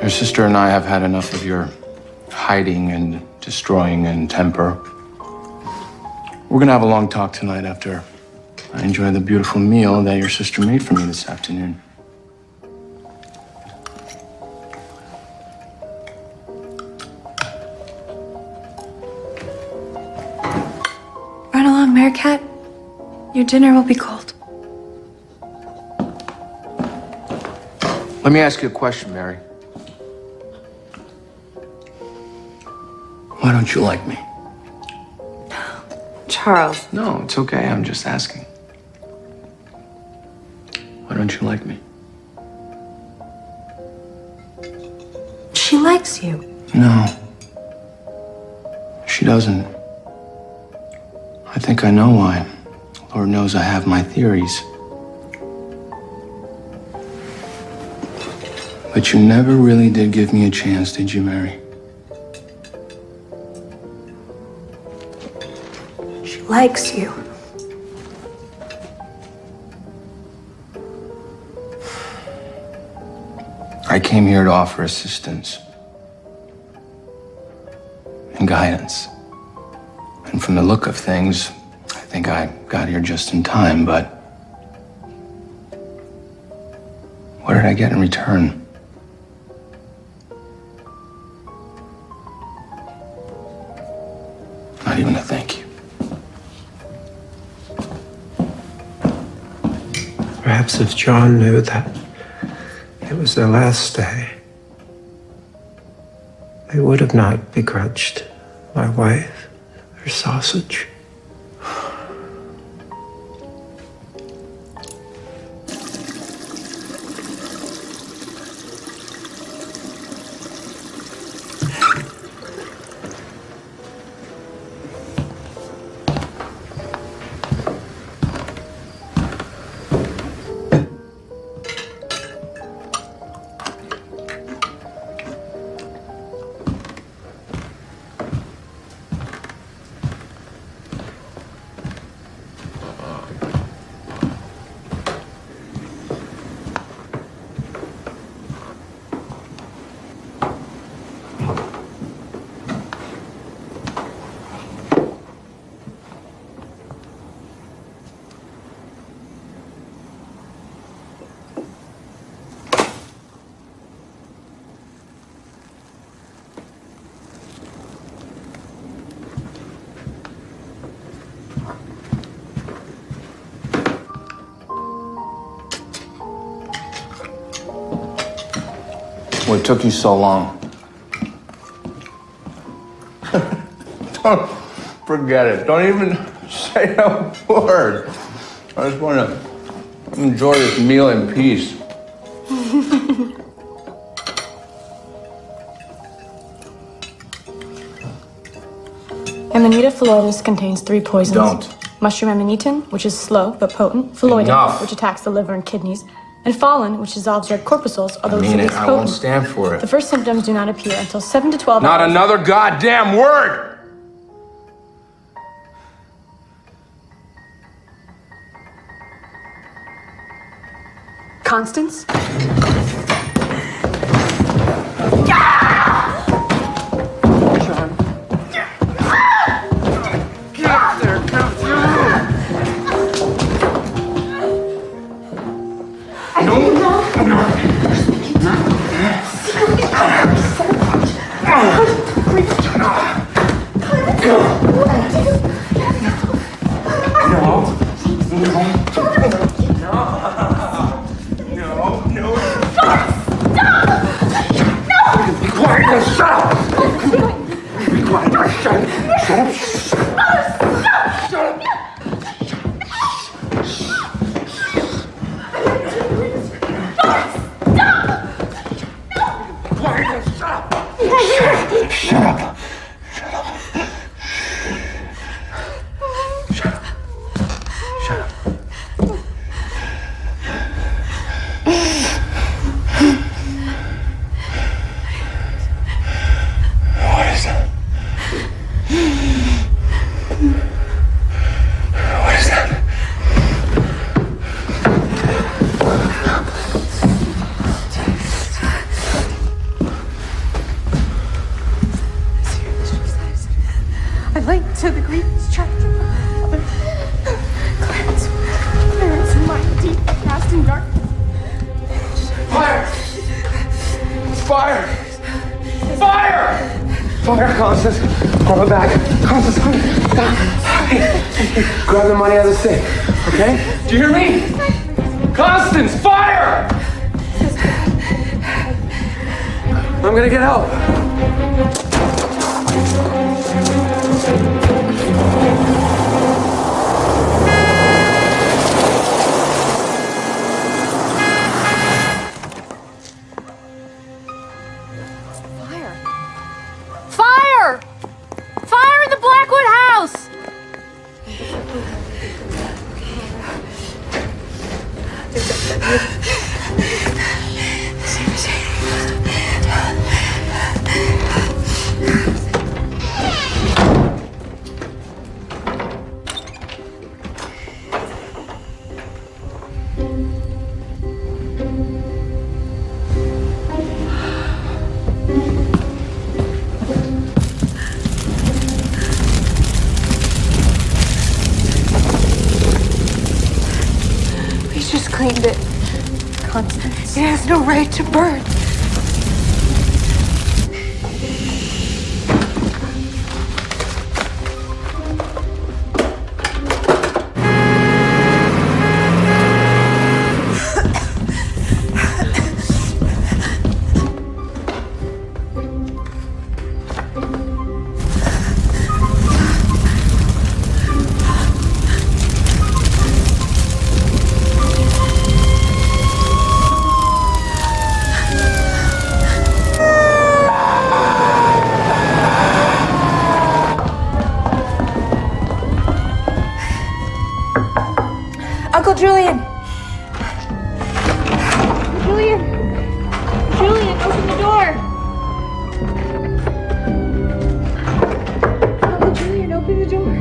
Your sister and I have had enough of your hiding and destroying and temper. We're gonna have a long talk tonight after I enjoy the beautiful meal that your sister made for me this afternoon. Run along, Meerkat. Your dinner will be cold. Let me ask you a question, Mary. Why don't you like me? Charles. No, it's okay. I'm just asking. Why don't you like me? She likes you. No. She doesn't. I think I know why. Lord knows I have my theories. But you never really did give me a chance, did you, Mary? She likes you. I came here to offer assistance and guidance. And from the look of things, I think I got here just in time, but what did I get in return? Not even a thank you. Perhaps if John knew that it was their last day, they would have not begrudged my wife her sausage. What took you so long? Don't forget it. Don't even say a word. I just want to enjoy this meal in peace. Amanita phalloides contains 3 poisons. Don't. Mushroom amanitin, which is slow but potent. Phalloidin, Enough. which attacks the liver and kidneys. And pholin, which dissolves red corpuscles, although I it's mean the it. least I potent. won't stand for it. The first symptoms do not appear until 7 to 12 Not hours. another goddamn word! Constance? I linked to the grievous chapter. Clarence, Clarence, my deep past in darkness. Fire! Fire! Fire! Fire, Constance. Grab it back. Constance, honey. Grab the money out of the safe, okay? Do you hear me? Constance, fire! I'm gonna get help. Fire! Fire in the Blackwood house! behind it. Constance. It has no right to burn. Uncle Julian! Julian! Julian, open the door! Uncle Julian, open the door.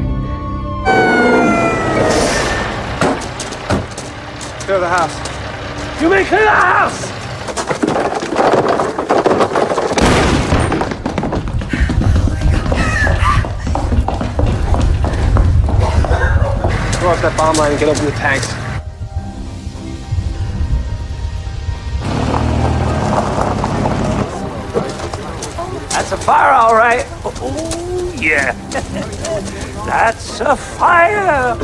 Clear the house. You may clear the house! Throw off that bomb line and get open the tanks. That's a fire, all right. Oh, yeah. That's a fire.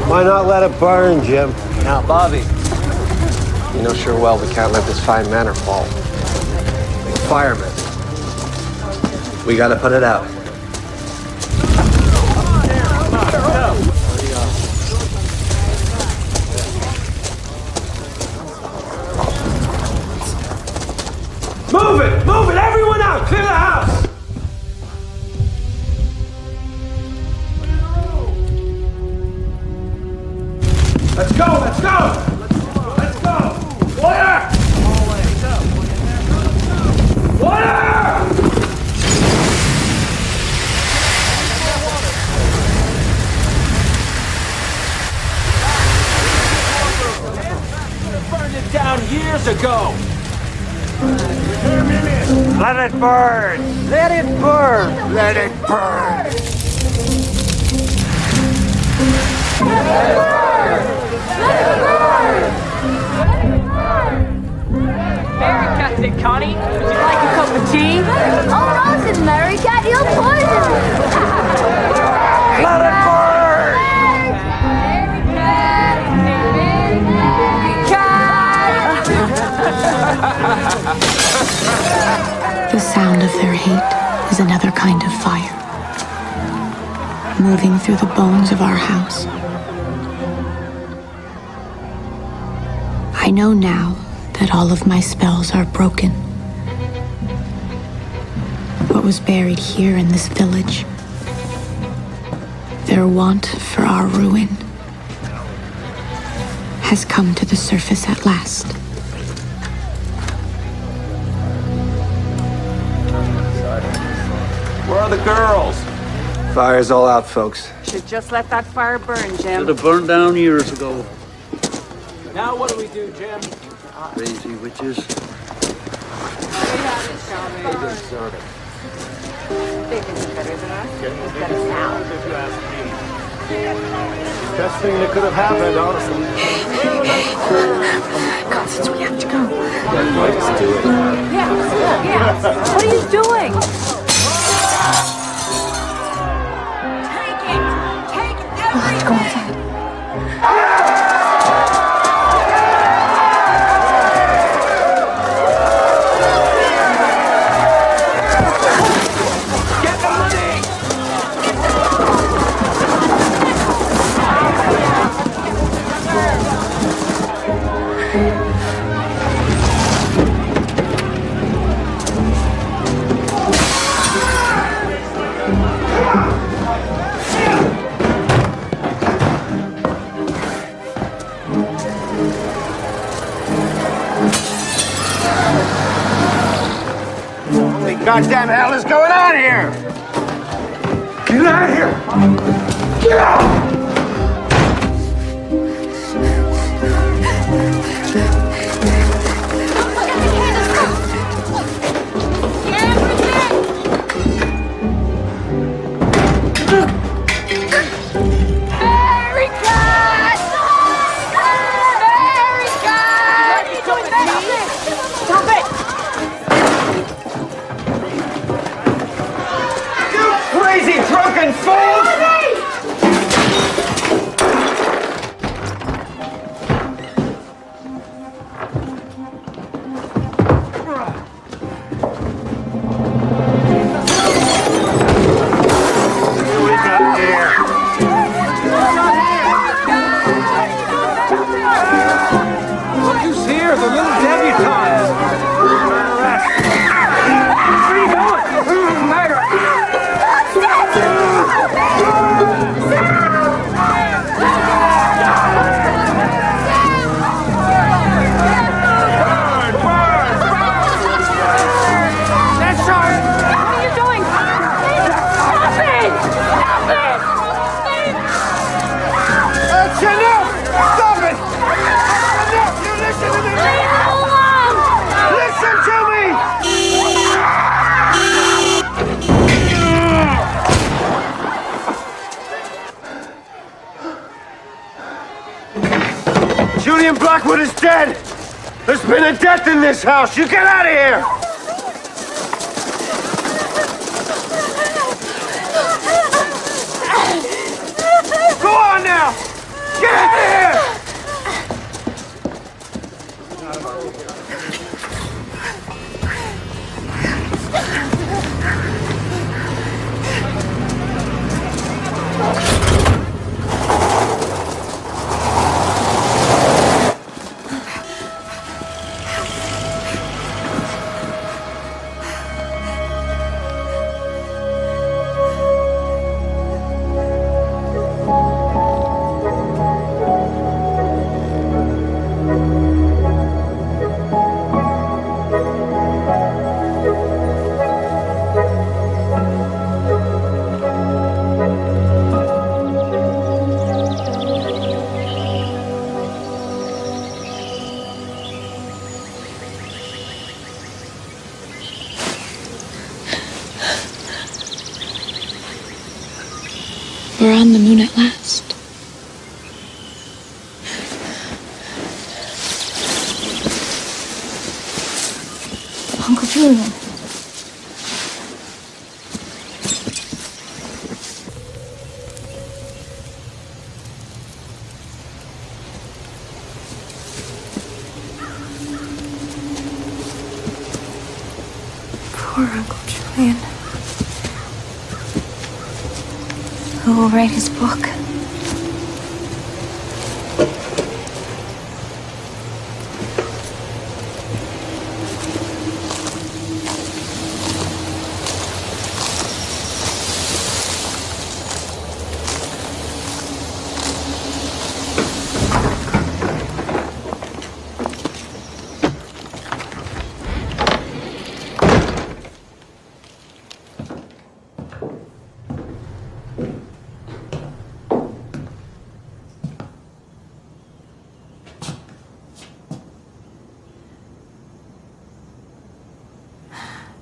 Why not let it burn, Jim? Now, Bobby, you know sure well we can't let this fine manor fall. Firemen. We gotta put it out. Move it! Move it! Everyone out! Clear the house! Let's go! Let's go! Let's go! Order! Order! Burned it down years ago. Let it burn! Let it burn! Let it burn! Let it burn! Let it burn! Let it burn! Mary Cat said, Connie, would you like a cup of tea? Oh no, said Mary Cat, you'll poison me. Let it burn! Mary Cat! The sound of their hate is another kind of fire, moving through the bones of our house. I know now that all of my spells are broken. What was buried here in this village, their want for our ruin, has come to the surface at last. Where are the girls? Fire's all out, folks. Should just let that fire burn, Jim. Should have burned down years ago. Now what do we do, Jim? Crazy witches. Best thing that could have happened, honestly. Constance, we have to go. Let's do it. Yeah. What are you doing? We'll have to go inside. Goddamn hell is going on here? Get out of here! Get out! Blackwood is dead! There's been a death in this house! You get out of here! Go on now! Get out of here! We're on the moon at last. Uncle Julian. Poor Uncle Julian. Who will write his book?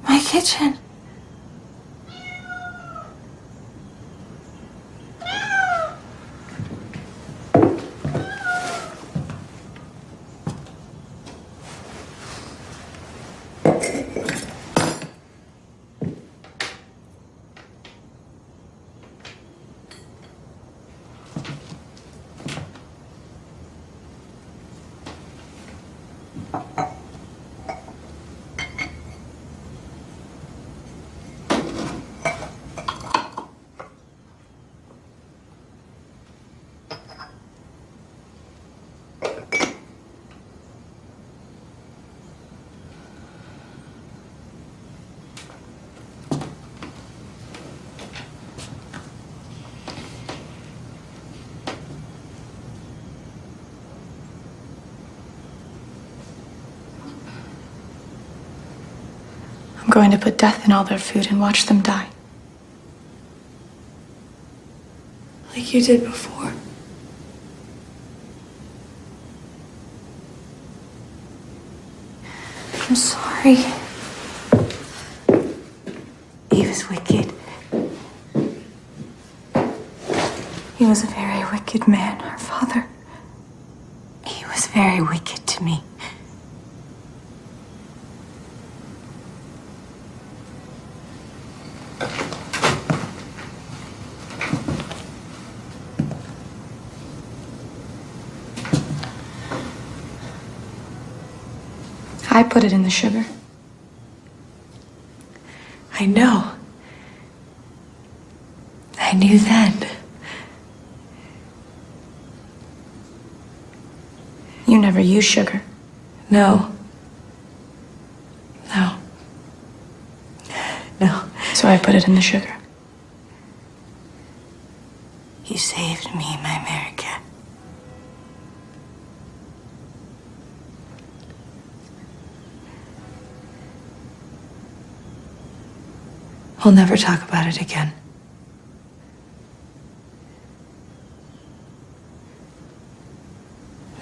My kitchen. I'm going to put death in all their food and watch them die. Like you did before. I'm sorry. He was wicked. He was a very wicked man, our father. He was very wicked to me. I put it in the sugar. I know. I knew then. You never use sugar. No. No. No. So I put it in the sugar. You saved me, my America. We'll never talk about it again.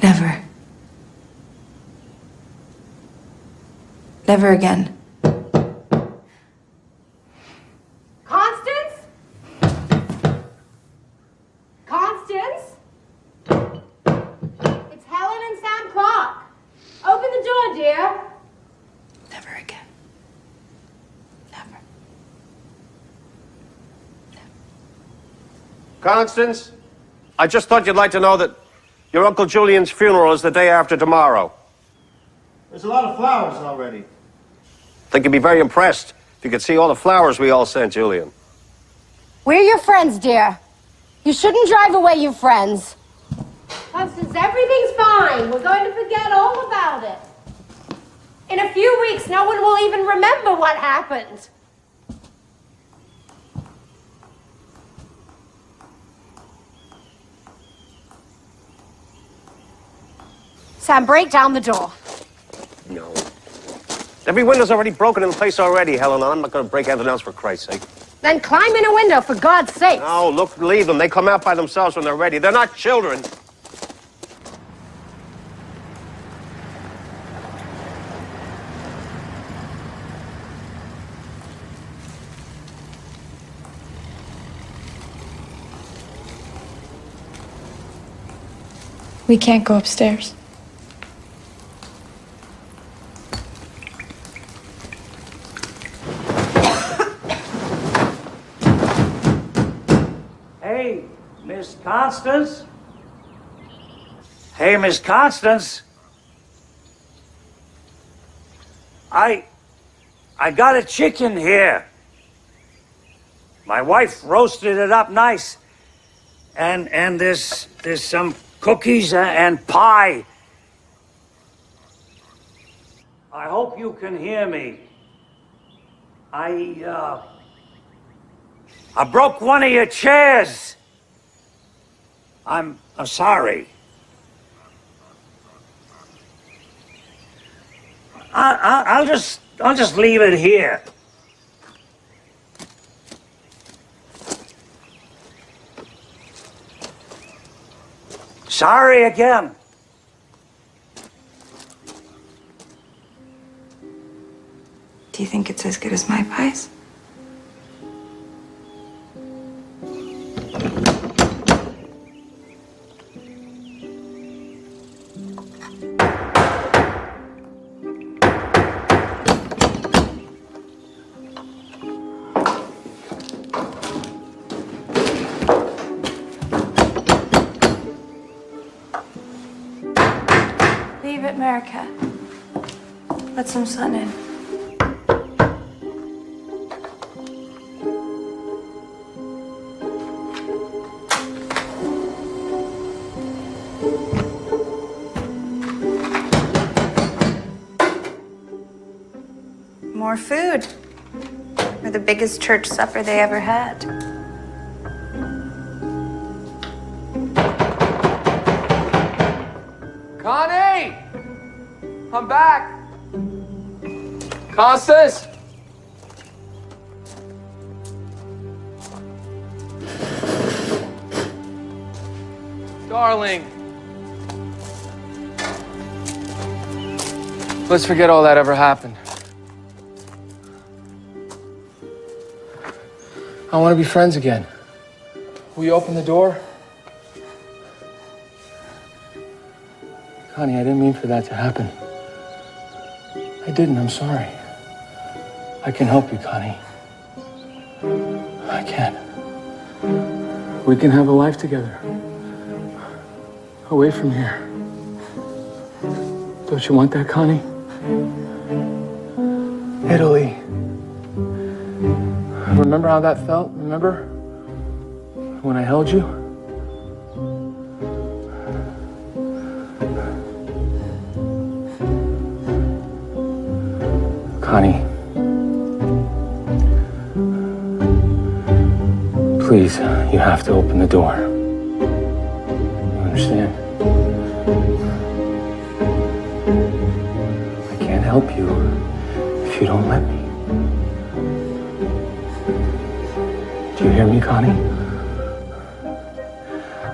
Never. Never again. Constance? Constance? It's Helen and Sam Constance, I just thought you'd like to know that your Uncle Julian's funeral is the day after tomorrow. There's a lot of flowers already. I think you'd be very impressed if you could see all the flowers we all sent Julian. We're your friends, dear. You shouldn't drive away your friends. Constance, everything's fine. We're going to forget all about it. In a few weeks, no one will even remember what happened. Sam, break down the door. No. Every window's already broken in place already, Helena. I'm not going to break anything else for Christ's sake. Then climb in a window, for God's sake. No, look, leave them. They come out by themselves when they're ready. They're not children. We can't go upstairs. Hey, Miss Constance? Hey, Miss Constance? I got a chicken here. My wife roasted it up nice. And there's some cookies and pie. I hope you can hear me. I broke one of your chairs. I'm sorry. I'll just leave it here. Sorry again. Do you think it's as good as my pies? Leave it, America. Let some sun in. More food. Or the biggest church supper they ever had. Connie! I'm back! Constance! Darling! Let's forget all that ever happened. I want to be friends again. Will you open the door? Connie, I didn't mean for that to happen. I didn't, I'm sorry. I can help you, Connie. I can. We can have a life together. Away from here. Don't you want that, Connie? Italy. Remember how that felt? Remember? When I held you? Connie. Please, you have to open the door. You understand? I can't help you if you don't let me. Do you hear me, Connie?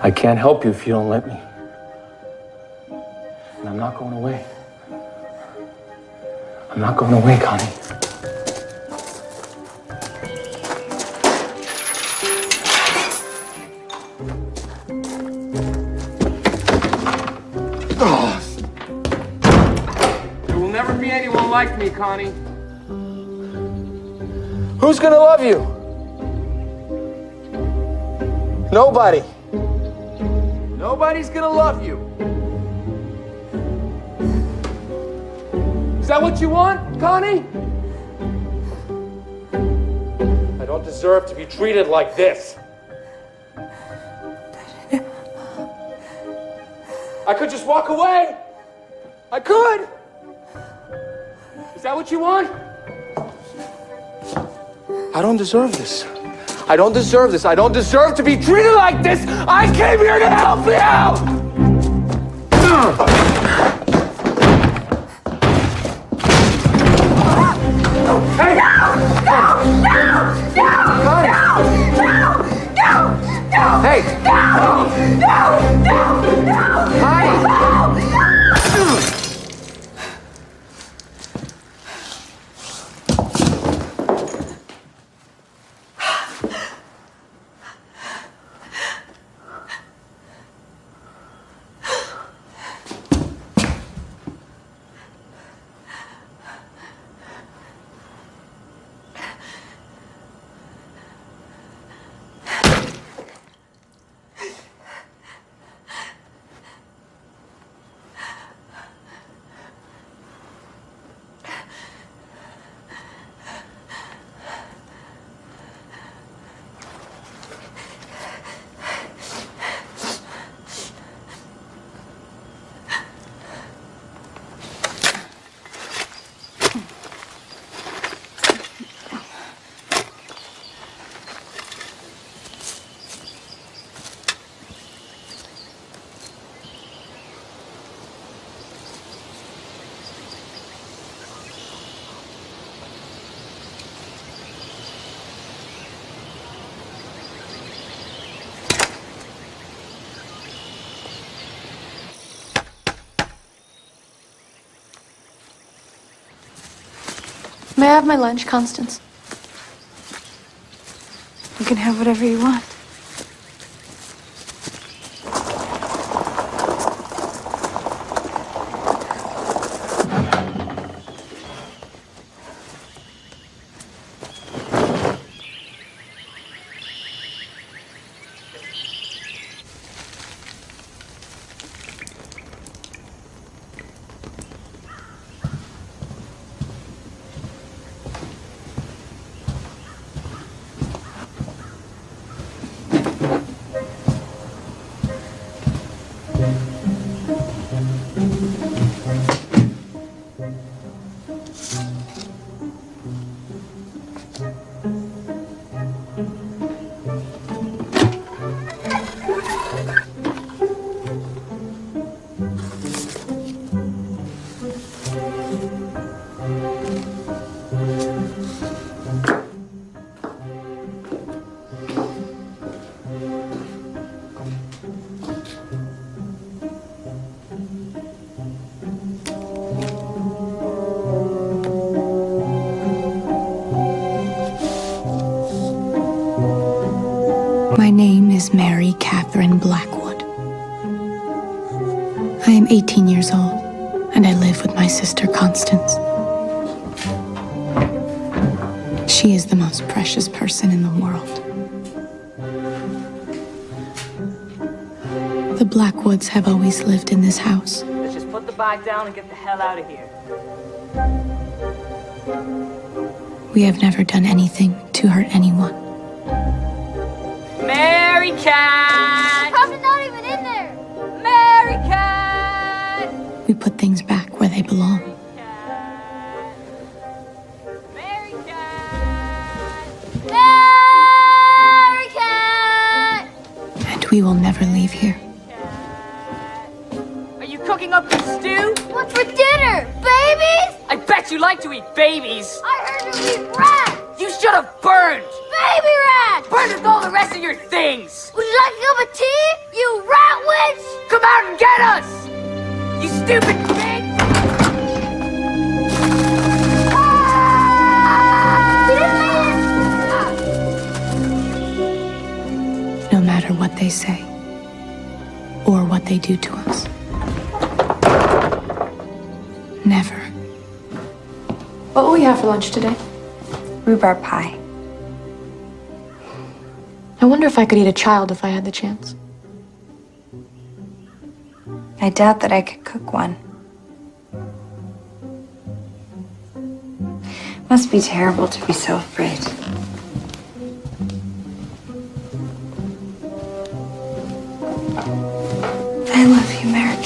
I can't help you if you don't let me. And I'm not going away. I'm not going away, Connie. Oh. There will never be anyone like me, Connie. Who's gonna love you? Nobody. Nobody's gonna love you. Is that what you want, Connie? I don't deserve to be treated like this. I could just walk away. I could. Is that what you want? I don't deserve this. I don't deserve this. I don't deserve to be treated like this. I came here to help you out. Hey! May I have my lunch, Constance? You can have whatever you want. My name is Mary Catherine Blackwood. I am 18 years old, and I live with my sister Constance. She is the most precious person in the world. The Blackwoods have always lived in this house. Let's just put the bag down and get the hell out of here. We have never done anything to hurt anyone. Mary Cat! Probably not even in there. Mary Cat! We put things back where they belong. Mary Cat! And we will never leave here. Are you cooking up the stew? What's for dinner? Babies? I bet you like to eat babies. I heard you eat rats. You should have burned. Baby rats! Burned with all the rest of your things. Would you like a cup of tea, you rat witch? Come out and get us! You stupid pig! No matter what they say, or what they do to us. Never. What will we have for lunch today? Rhubarb pie. I wonder if I could eat a child if I had the chance. I doubt that I could cook one. Must be terrible to be so afraid. I love you, Maricat.